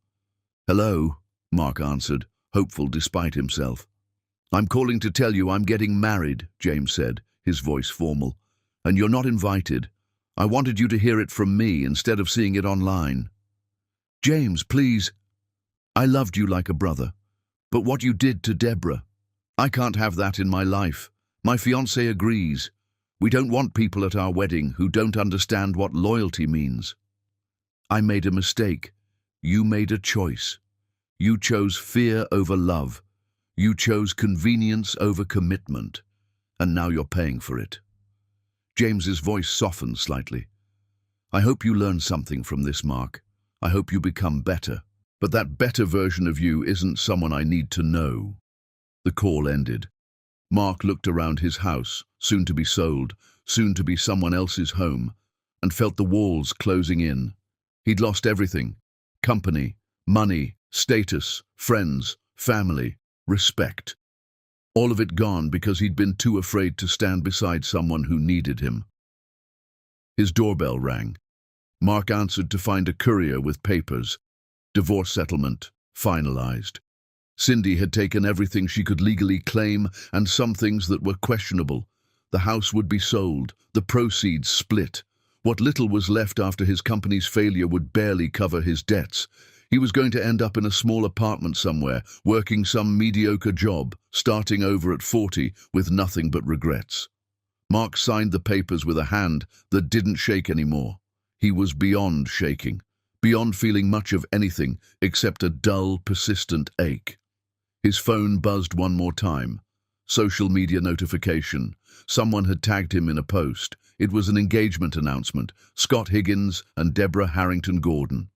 "Hello," Mark answered, hopeful despite himself. "I'm calling to tell you I'm getting married," James said, his voice formal. "And you're not invited. I wanted you to hear it from me instead of seeing it online." "James, please. I loved you like a brother. But what you did to Deborah, I can't have that in my life. My fiancé agrees. We don't want people at our wedding who don't understand what loyalty means. I made a mistake. You made a choice. You chose fear over love. You chose convenience over commitment. And now you're paying for it." James's voice softened slightly. "I hope you learn something from this, Mark. I hope you become better. But that better version of you isn't someone I need to know." The call ended. Mark looked around his house, soon to be sold, soon to be someone else's home, and felt the walls closing in. He'd lost everything: company, money, status, friends, family, respect. All of it gone because he'd been too afraid to stand beside someone who needed him. His doorbell rang. Mark answered to find a courier with papers. Divorce settlement, finalized. Cindy had taken everything she could legally claim and some things that were questionable. The house would be sold, the proceeds split. What little was left after his company's failure would barely cover his debts. He was going to end up in a small apartment somewhere, working some mediocre job, starting over at 40 with nothing but regrets. Mark signed the papers with a hand that didn't shake anymore. He was beyond shaking. Beyond feeling much of anything except a dull, persistent ache. His phone buzzed one more time. Social media notification. Someone had tagged him in a post. It was an engagement announcement. Scott Higgins and Deborah Harrington Gordon.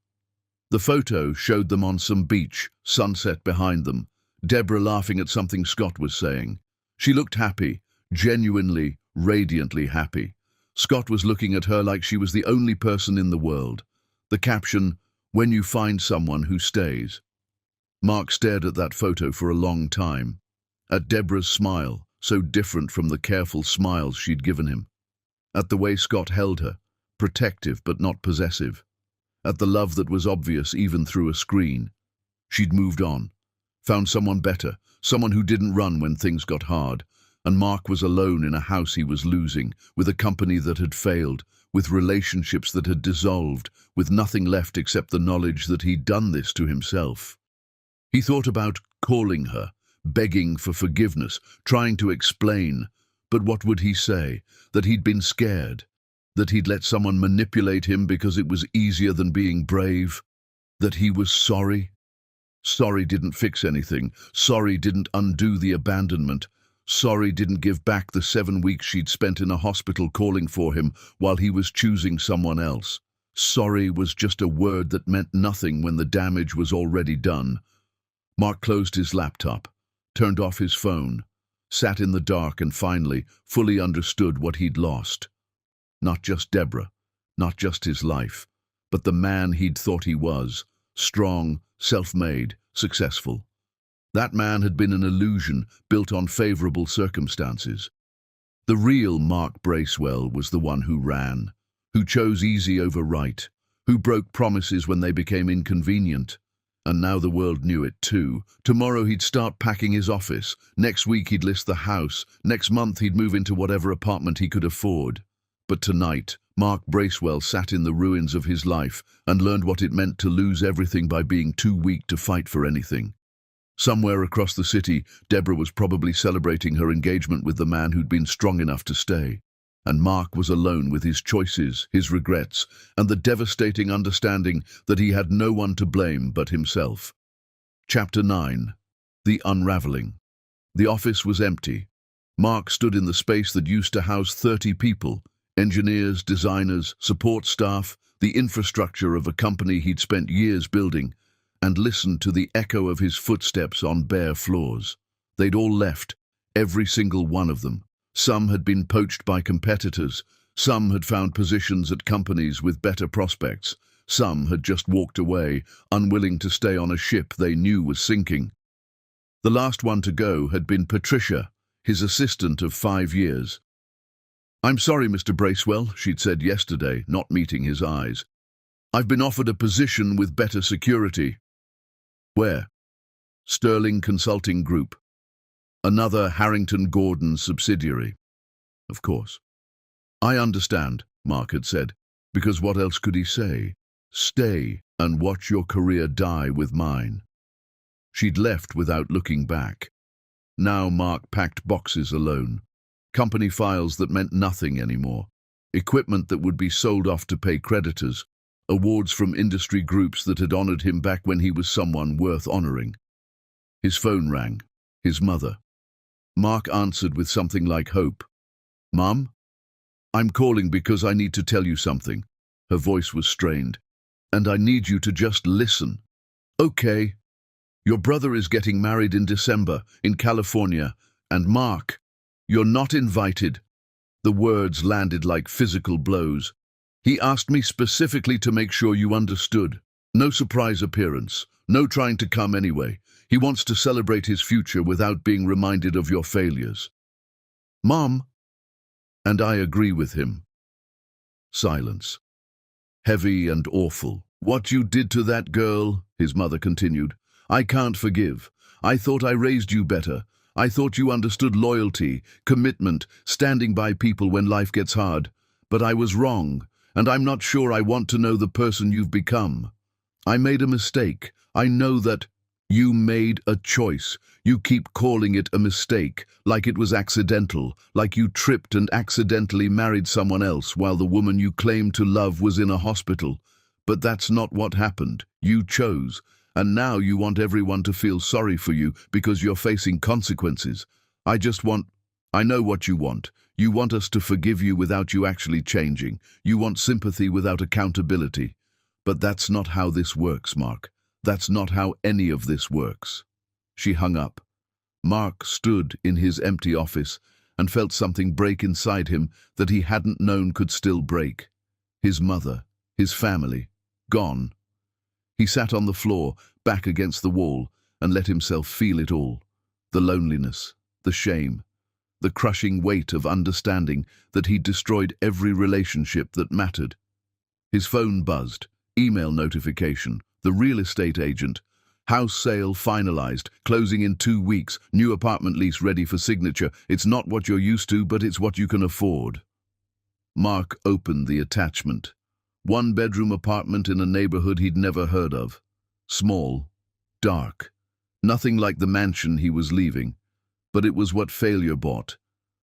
The photo showed them on some beach, sunset behind them. Deborah laughing at something Scott was saying. She looked happy, genuinely, radiantly happy. Scott was looking at her like she was the only person in the world. The caption, "When you find someone who stays." Mark stared at that photo for a long time. At Deborah's smile, so different from the careful smiles she'd given him. At the way Scott held her, protective but not possessive. At the love that was obvious even through a screen. She'd moved on, found someone better, someone who didn't run when things got hard. And Mark was alone in a house he was losing, with a company that had failed, with relationships that had dissolved, with nothing left except the knowledge that he'd done this to himself. He thought about calling her, begging for forgiveness, trying to explain. But what would he say? That he'd been scared? That he'd let someone manipulate him because it was easier than being brave? That he was sorry? Sorry didn't fix anything. Sorry didn't undo the abandonment. Sorry didn't give back the 7 weeks she'd spent in a hospital calling for him while he was choosing someone else. Sorry was just a word that meant nothing when the damage was already done. Mark closed his laptop, turned off his phone, sat in the dark and finally fully understood what he'd lost. Not just Deborah, not just his life, but the man he'd thought he was, strong, self-made, successful. That man had been an illusion built on favorable circumstances. The real Mark Bracewell was the one who ran, who chose easy over right, who broke promises when they became inconvenient. And now the world knew it too. Tomorrow he'd start packing his office. Next week he'd list the house. Next month he'd move into whatever apartment he could afford. But tonight, Mark Bracewell sat in the ruins of his life and learned what it meant to lose everything by being too weak to fight for anything. Somewhere across the city, Deborah was probably celebrating her engagement with the man who'd been strong enough to stay. And Mark was alone with his choices, his regrets, and the devastating understanding that he had no one to blame but himself. Chapter 9. The Unraveling. The office was empty. Mark stood in the space that used to house 30 people, engineers, designers, support staff, the infrastructure of a company he'd spent years building, and listened to the echo of his footsteps on bare floors. They'd all left, every single one of them. Some had been poached by competitors, some had found positions at companies with better prospects, some had just walked away, unwilling to stay on a ship they knew was sinking. The last one to go had been Patricia, his assistant of 5 years. "I'm sorry, Mr. Bracewell," she'd said yesterday, not meeting his eyes. "I've been offered a position with better security." "Where?" "Sterling Consulting Group. Another Harrington Gordon subsidiary." "Of course." "I understand," Mark had said, because what else could he say? "Stay and watch your career die with mine." She'd left without looking back. Now Mark packed boxes alone. Company files that meant nothing anymore. Equipment that would be sold off to pay creditors. Awards from industry groups that had honored him back when he was someone worth honoring. His phone rang. His mother. Mark answered with something like hope. "Mum? I'm calling because I need to tell you something." Her voice was strained. "And I need you to just listen." "Okay. Your brother is getting married in December, in California, and Mark, you're not invited." The words landed like physical blows. "He asked me specifically to make sure you understood. No surprise appearance, no trying to come anyway. He wants to celebrate his future without being reminded of your failures." "Mom." "And I agree with him." Silence. Heavy and awful. "What you did to that girl," his mother continued, "I can't forgive. I thought I raised you better. I thought you understood loyalty, commitment, standing by people when life gets hard. But I was wrong, and I'm not sure I want to know the person you've become. I made a mistake. I know that." "You made a choice. You keep calling it a mistake, like it was accidental, like you tripped and accidentally married someone else while the woman you claimed to love was in a hospital. But that's not what happened. You chose. And now you want everyone to feel sorry for you because you're facing consequences. I know what you want. You want us to forgive you without you actually changing. You want sympathy without accountability. But that's not how this works, Mark. That's not how any of this works." She hung up. Mark stood in his empty office and felt something break inside him that he hadn't known could still break. His mother, his family, gone. He sat on the floor, back against the wall, and let himself feel it all. The loneliness, the shame, the crushing weight of understanding that he'd destroyed every relationship that mattered. His phone buzzed, email notification, the real estate agent. "House sale finalized, closing in 2 weeks, new apartment lease ready for signature. It's not what you're used to, but it's what you can afford." Mark opened the attachment. 1-bedroom apartment in a neighborhood he'd never heard of. Small, dark, nothing like the mansion he was leaving. But it was what failure bought,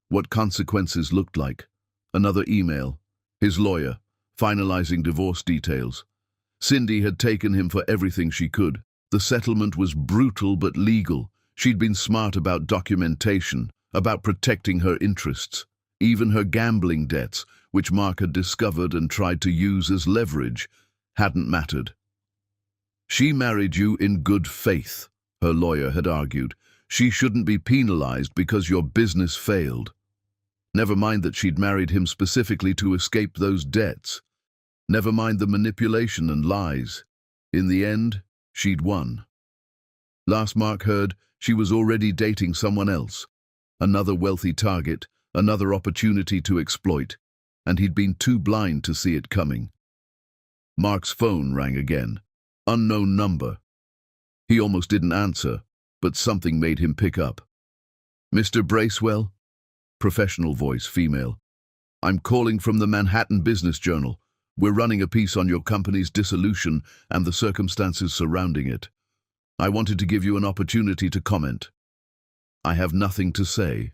what consequences looked like. Another email. His lawyer, finalizing divorce details. Cindy had taken him for everything she could. The settlement was brutal but legal. She'd been smart about documentation, about protecting her interests. Even her gambling debts, which Mark had discovered and tried to use as leverage, hadn't mattered. "She married you in good faith," her lawyer had argued. "She shouldn't be penalized because your business failed." Never mind that she'd married him specifically to escape those debts. Never mind the manipulation and lies. In the end, she'd won. Last Mark heard, she was already dating someone else. Another wealthy target, another opportunity to exploit, and he'd been too blind to see it coming. Mark's phone rang again. Unknown number. He almost didn't answer, but something made him pick up. "Mr. Bracewell?" Professional voice, female. "I'm calling from the Manhattan Business Journal. We're running a piece on your company's dissolution and the circumstances surrounding it. I wanted to give you an opportunity to comment." "I have nothing to say.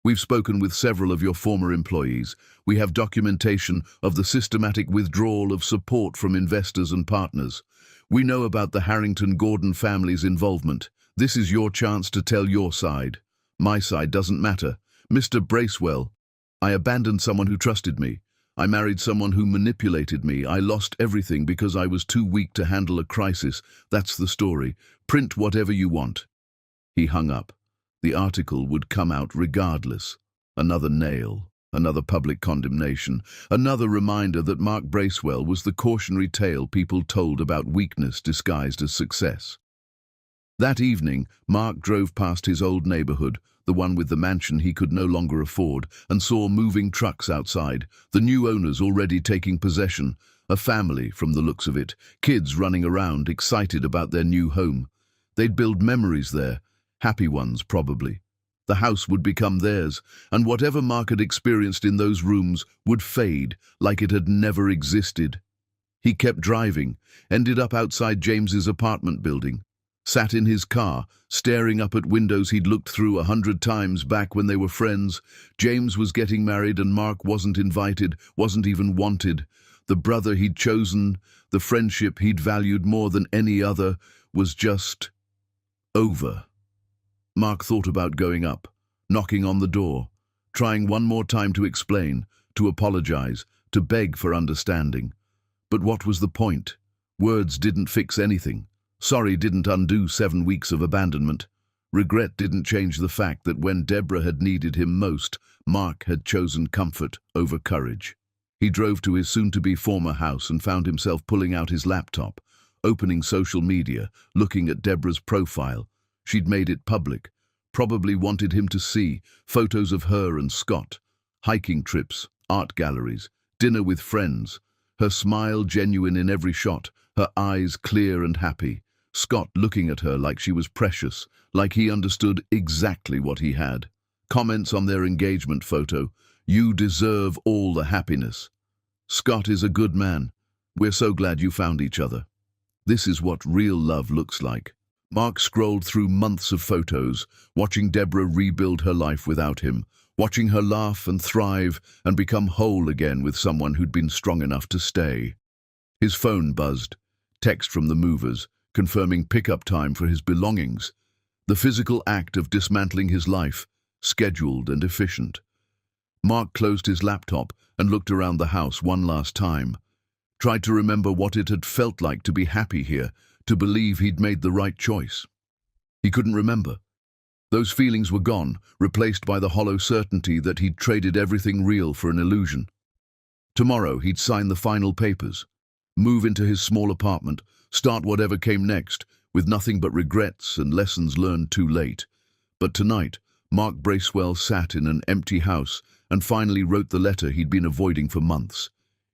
We've spoken with several of your former employees. We have documentation of the systematic withdrawal of support from investors and partners. We know about the Harrington-Gordon family's involvement. This is your chance to tell your side. My side doesn't matter. Mr. Bracewell, I abandoned someone who trusted me. I married someone who manipulated me. I lost everything because I was too weak to handle a crisis. That's the story. Print whatever you want." He hung up. The article would come out regardless. Another nail, another public condemnation, another reminder that Mark Bracewell was the cautionary tale people told about weakness disguised as success. That evening, Mark drove past his old neighborhood, the one with the mansion he could no longer afford, and saw moving trucks outside, the new owners already taking possession, a family from the looks of it, kids running around, excited about their new home. They'd build memories there, happy ones probably. The house would become theirs, and whatever Mark had experienced in those rooms would fade like it had never existed. He kept driving, ended up outside James's apartment building, sat in his car, staring up at windows he'd looked through 100 times back when they were friends. James was getting married and Mark wasn't invited, wasn't even wanted. The brother he'd chosen, the friendship he'd valued more than any other, was just over. Mark thought about going up, knocking on the door, trying one more time to explain, to apologize, to beg for understanding. But what was the point? Words didn't fix anything. Sorry didn't undo 7 weeks of abandonment. Regret didn't change the fact that when Deborah had needed him most, Mark had chosen comfort over courage. He drove to his soon-to-be former house and found himself pulling out his laptop, opening social media, looking at Deborah's profile. She'd made it public, probably wanted him to see photos of her and Scott, hiking trips, art galleries, dinner with friends, her smile genuine in every shot, her eyes clear and happy, Scott looking at her like she was precious, like he understood exactly what he had. Comments on their engagement photo, "You deserve all the happiness. Scott is a good man. We're so glad you found each other." This is what real love looks like. Mark scrolled through months of photos, watching Deborah rebuild her life without him, watching her laugh and thrive and become whole again with someone who'd been strong enough to stay. His phone buzzed, text from the movers, confirming pickup time for his belongings. The physical act of dismantling his life, scheduled and efficient. Mark closed his laptop and looked around the house one last time. Tried to remember what it had felt like to be happy here, to believe he'd made the right choice. He couldn't remember. Those feelings were gone, replaced by the hollow certainty that he'd traded everything real for an illusion. Tomorrow he'd sign the final papers, move into his small apartment, start whatever came next, with nothing but regrets and lessons learned too late. But tonight, Mark Bracewell sat in an empty house and finally wrote the letter he'd been avoiding for months.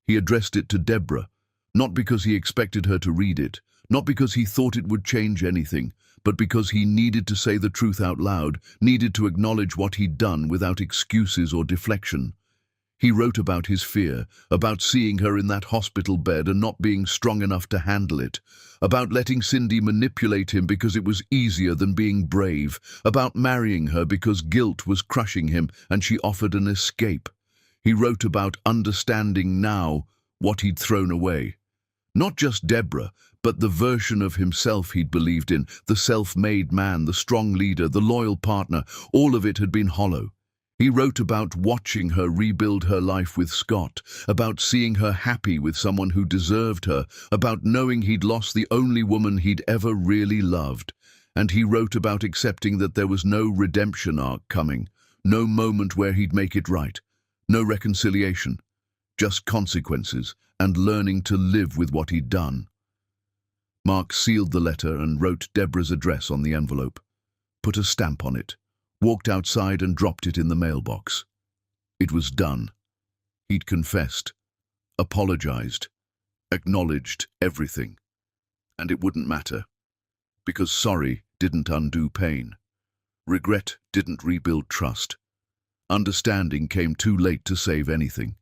He addressed it to Deborah, not because he expected her to read it, not because he thought it would change anything, but because he needed to say the truth out loud, needed to acknowledge what he'd done without excuses or deflection. He wrote about his fear, about seeing her in that hospital bed and not being strong enough to handle it, about letting Cindy manipulate him because it was easier than being brave, about marrying her because guilt was crushing him and she offered an escape. He wrote about understanding now what he'd thrown away. Not just Deborah, but the version of himself he'd believed in, the self-made man, the strong leader, the loyal partner. All of it had been hollow. He wrote about watching her rebuild her life with Scott, about seeing her happy with someone who deserved her, about knowing he'd lost the only woman he'd ever really loved. And he wrote about accepting that there was no redemption arc coming, no moment where he'd make it right, no reconciliation, just consequences and learning to live with what he'd done. Mark sealed the letter and wrote Deborah's address on the envelope, put a stamp on it, walked outside and dropped it in the mailbox. It was done. He'd confessed, apologized, acknowledged everything. And it wouldn't matter. because sorry didn't undo pain. Regret didn't rebuild trust. Understanding came too late to save anything.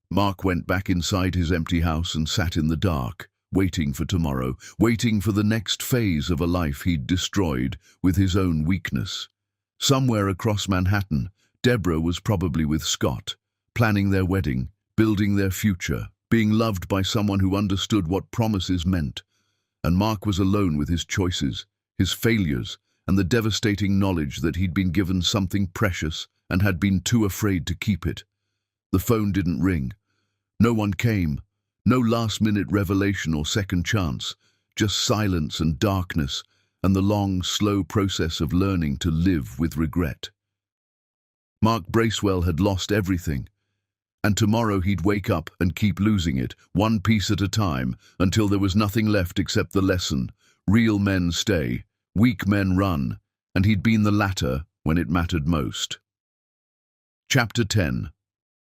Mark went back inside his empty house and sat in the dark, waiting for tomorrow, waiting for the next phase of a life he'd destroyed with his own weakness. Somewhere across Manhattan, Deborah was probably with Scott, planning their wedding, building their future, being loved by someone who understood what promises meant. And Mark was alone with his choices, his failures, and the devastating knowledge that he'd been given something precious and had been too afraid to keep it. The phone didn't ring. No one came. No last-minute revelation or second chance, just silence and darkness and the long, slow process of learning to live with regret. Mark Bracewell had lost everything, and tomorrow he'd wake up and keep losing it, one piece at a time, until there was nothing left except the lesson: real men stay, weak men run, and he'd been the latter when it mattered most. Chapter 10.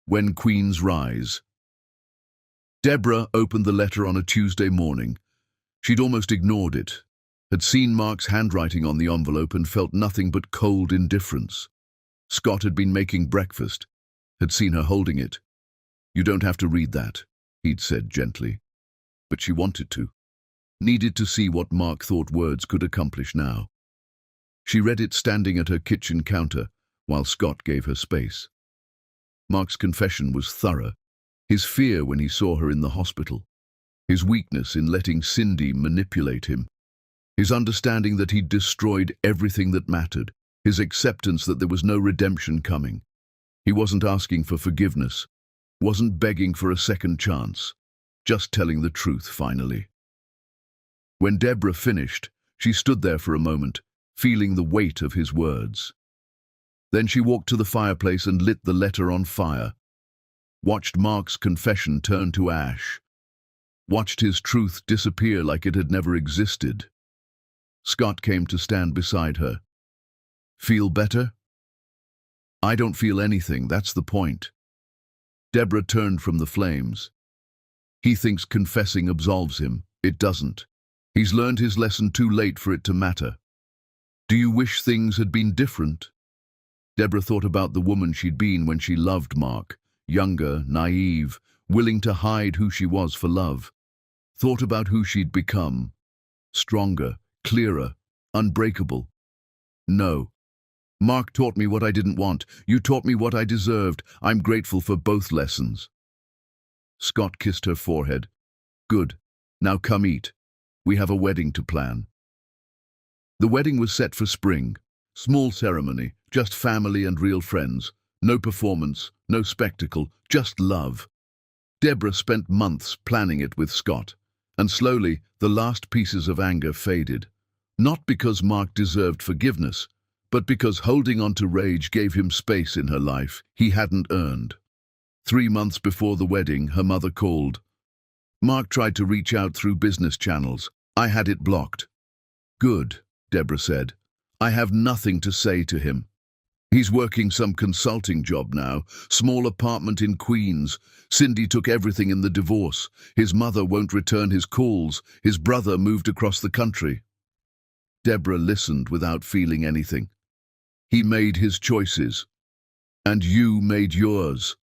When Queens Rise. Deborah opened the letter on a Tuesday morning. She'd almost ignored it, had seen Mark's handwriting on the envelope and felt nothing but cold indifference. Scott had been making breakfast, had seen her holding it. "You don't have to read that," he'd said gently. But she wanted to, needed to see what Mark thought words could accomplish now. She read it standing at her kitchen counter, while Scott gave her space. Mark's confession was thorough. His fear when he saw her in the hospital, his weakness in letting Cindy manipulate him, his understanding that he'd destroyed everything that mattered, his acceptance that there was no redemption coming. He wasn't asking for forgiveness, wasn't begging for a second chance, just telling the truth finally. When Deborah finished, she stood there for a moment, feeling the weight of his words. Then she walked to the fireplace and lit the letter on fire, watched Mark's confession turn to ash, watched his truth disappear like it had never existed. Scott came to stand beside her. "Feel better?" "I don't feel anything, that's the point." Deborah turned from the flames. "He thinks confessing absolves him. It doesn't. He's learned his lesson too late for it to matter. Do you wish things had been different?" Deborah thought about the woman she'd been when she loved Mark, younger, naive, willing to hide who she was for love. Thought about who she'd become, stronger, clearer, unbreakable. "No. Mark taught me what I didn't want. You taught me what I deserved. I'm grateful for both lessons." Scott kissed her forehead. "Good. Now come eat. We have a wedding to plan." The wedding was set for spring. Small ceremony, just family and real friends. No performance, no spectacle, just love. Deborah spent months planning it with Scott, and slowly the last pieces of anger faded. Not because Mark deserved forgiveness, but because holding on to rage gave him space in her life he hadn't earned. 3 months before the wedding, her mother called. Mark tried to reach out through business channels. "I had it blocked." "Good," Deborah said. "I have nothing to say to him. He's working some consulting job now, small apartment in Queens. Cindy took everything in the divorce. His mother won't return his calls. His brother moved across the country." Deborah listened without feeling anything. "He made his choices, and you made yours.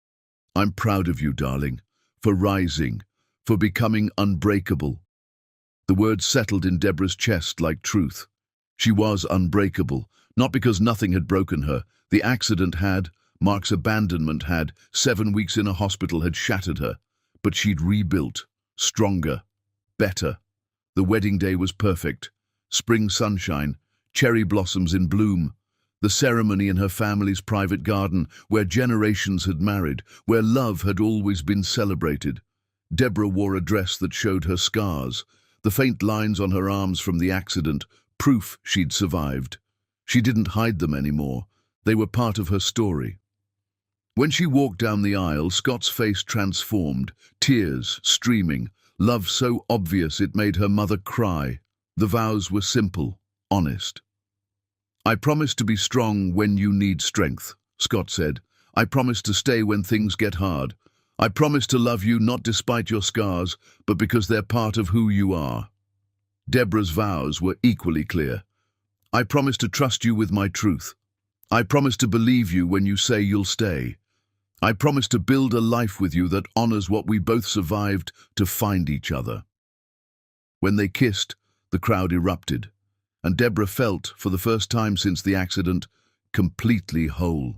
I'm proud of you, darling, for rising, for becoming unbreakable." The words settled in Deborah's chest like truth. She was unbreakable, not because nothing had broken her. The accident had, Mark's abandonment had, 7 weeks in a hospital had shattered her. But she'd rebuilt, stronger, better. The wedding day was perfect. Spring sunshine, cherry blossoms in bloom. The ceremony in her family's private garden, where generations had married, where love had always been celebrated. Deborah wore a dress that showed her scars, the faint lines on her arms from the accident, proof she'd survived. She didn't hide them anymore. They were part of her story. When she walked down the aisle, Scott's face transformed, tears streaming, love so obvious it made her mother cry. The vows were simple, honest. "I promise to be strong when you need strength," Scott said. "I promise to stay when things get hard. I promise to love you not despite your scars, but because they're part of who you are." Deborah's vows were equally clear. I promise to trust you with my truth. I promise to believe you when you say you'll stay. I promise to build a life with you that honors what we both survived to find each other. When they kissed, the crowd erupted, and Deborah felt, for the first time since the accident, completely whole.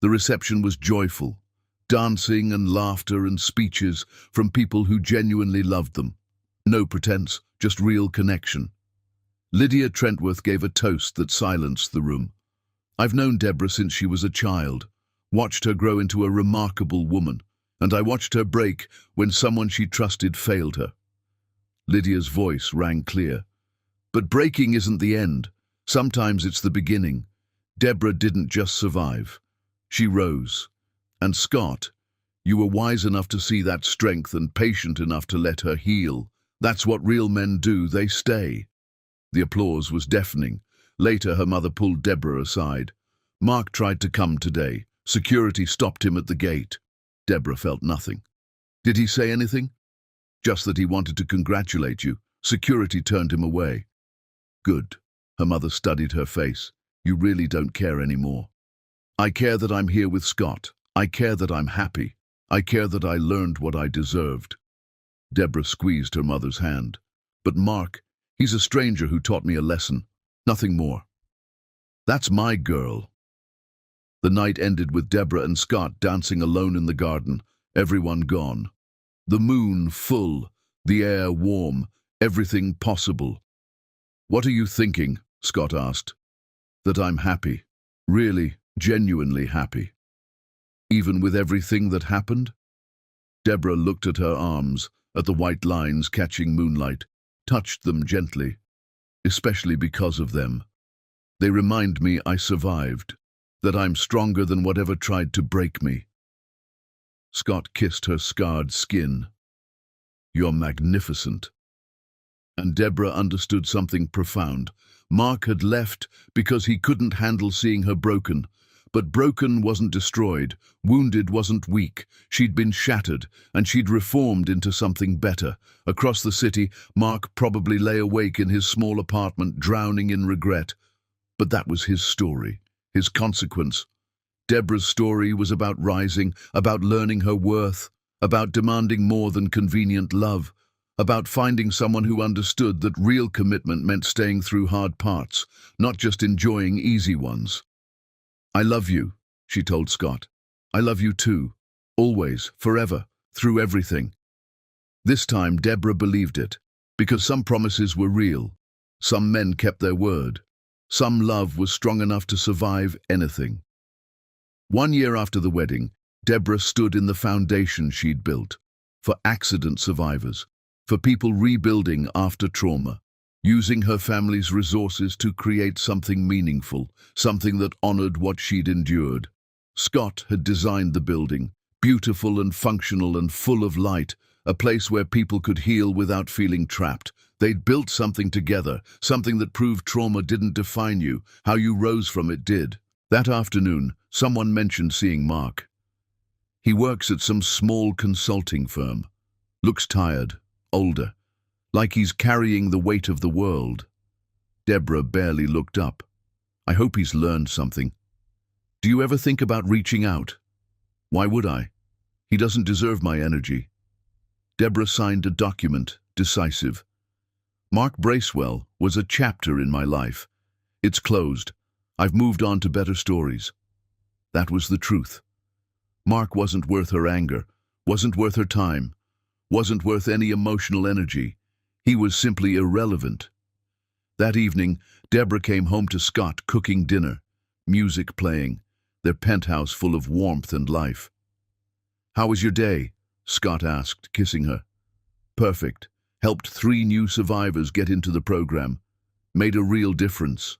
The reception was joyful, dancing and laughter and speeches from people who genuinely loved them. No pretense, just real connection. Lydia Trentworth gave a toast that silenced the room. I've known Deborah since she was a child, watched her grow into a remarkable woman, and I watched her break when someone she trusted failed her. Lydia's voice rang clear. But breaking isn't the end. Sometimes it's the beginning. Deborah didn't just survive. She rose. And Scott, you were wise enough to see that strength and patient enough to let her heal. That's what real men do, they stay. The applause was deafening. Later, her mother pulled Deborah aside. Mark tried to come today. Security stopped him at the gate. Deborah felt nothing. Did he say anything? Just that he wanted to congratulate you. Security turned him away. Good. Her mother studied her face. You really don't care anymore. I care that I'm here with Scott. I care that I'm happy. I care that I learned what I deserved. Deborah squeezed her mother's hand. But Mark, he's a stranger who taught me a lesson. Nothing more. That's my girl. The night ended with Deborah and Scott dancing alone in the garden, everyone gone. The moon full, the air warm, everything possible. What are you thinking? Scott asked. That I'm happy. Really, genuinely happy. Even with everything that happened? Deborah looked at her arms, at the white lines catching moonlight, touched them gently, especially because of them. They remind me I survived, that I'm stronger than whatever tried to break me. Scott kissed her scarred skin. You're magnificent. And Deborah understood something profound. Mark had left because he couldn't handle seeing her broken. But broken wasn't destroyed, wounded wasn't weak. She'd been shattered, and she'd reformed into something better. Across the city, Mark probably lay awake in his small apartment, drowning in regret. But that was his story, his consequence. Deborah's story was about rising, about learning her worth, about demanding more than convenient love, about finding someone who understood that real commitment meant staying through hard parts, not just enjoying easy ones. I love you, she told Scott. I love you too. Always, forever, through everything. This time Deborah believed it, because some promises were real. Some men kept their word. Some love was strong enough to survive anything. 1 year after the wedding, Deborah stood in the foundation she'd built, for accident survivors, for people rebuilding after trauma, using her family's resources to create something meaningful, something that honored what she'd endured. Scott had designed the building, beautiful and functional and full of light, a place where people could heal without feeling trapped. They'd built something together, something that proved trauma didn't define you, how you rose from it did. That afternoon, someone mentioned seeing Mark. He works at some small consulting firm. Looks tired, older, like he's carrying the weight of the world. Deborah barely looked up. I hope he's learned something. Do you ever think about reaching out? Why would I? He doesn't deserve my energy. Deborah signed a document, decisive. Mark Bracewell was a chapter in my life. It's closed. I've moved on to better stories. That was the truth. Mark wasn't worth her anger, wasn't worth her time, wasn't worth any emotional energy. He was simply irrelevant. That evening, Deborah came home to Scott cooking dinner, music playing, their penthouse full of warmth and life. How was your day? Scott asked, kissing her. Perfect. Helped 3 new survivors get into the program. Made a real difference.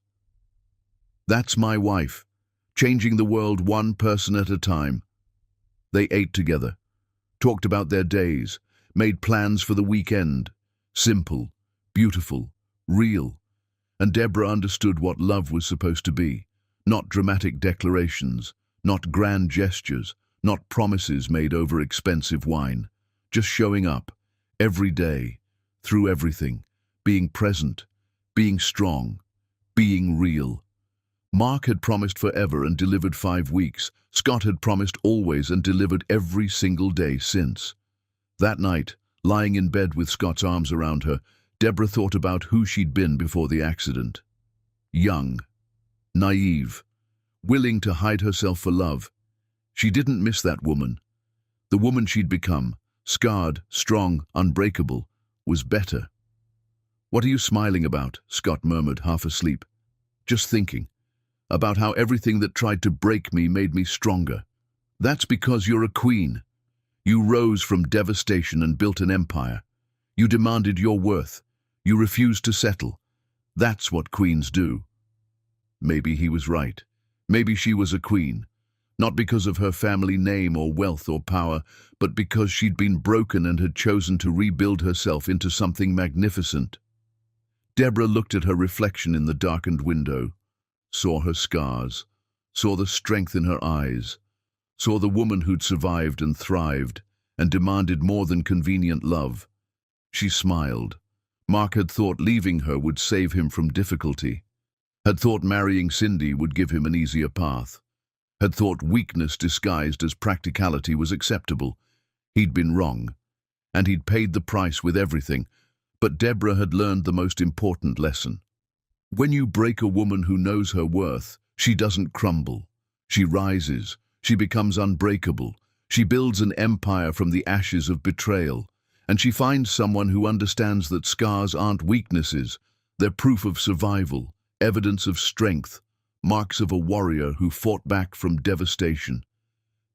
That's my wife, changing the world one person at a time. They ate together, talked about their days, made plans for the weekend. Simple, beautiful, real. And Deborah understood what love was supposed to be. Not dramatic declarations, not grand gestures, not promises made over expensive wine. Just showing up, every day, through everything, being present, being strong, being real. Mark had promised forever and delivered 5 weeks. Scott had promised always and delivered every single day since. That night, lying in bed with Scott's arms around her, Deborah thought about who she'd been before the accident. Young, naive, willing to hide herself for love. She didn't miss that woman. The woman she'd become, scarred, strong, unbreakable, was better. "What are you smiling about?" Scott murmured, half asleep. "Just thinking about how everything that tried to break me made me stronger." "That's because you're a queen. You rose from devastation and built an empire. You demanded your worth. You refused to settle. That's what queens do." Maybe he was right. Maybe she was a queen. Not because of her family name or wealth or power, but because she'd been broken and had chosen to rebuild herself into something magnificent. Deborah looked at her reflection in the darkened window, saw her scars, saw the strength in her eyes, saw the woman who'd survived and thrived and demanded more than convenient love. She smiled. Mark had thought leaving her would save him from difficulty, had thought marrying Cindy would give him an easier path, had thought weakness disguised as practicality was acceptable. He'd been wrong, and he'd paid the price with everything, but Deborah had learned the most important lesson. When you break a woman who knows her worth, she doesn't crumble. She rises. She becomes unbreakable. She builds an empire from the ashes of betrayal. And she finds someone who understands that scars aren't weaknesses. They're proof of survival, evidence of strength, marks of a warrior who fought back from devastation.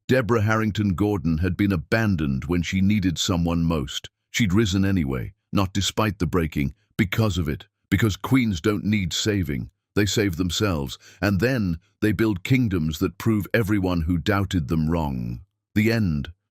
Deborah Harrington Gordon had been abandoned when she needed someone most. She'd risen anyway, not despite the breaking, because of it. Because queens don't need saving. They save themselves, and then they build kingdoms that prove everyone who doubted them wrong. The end.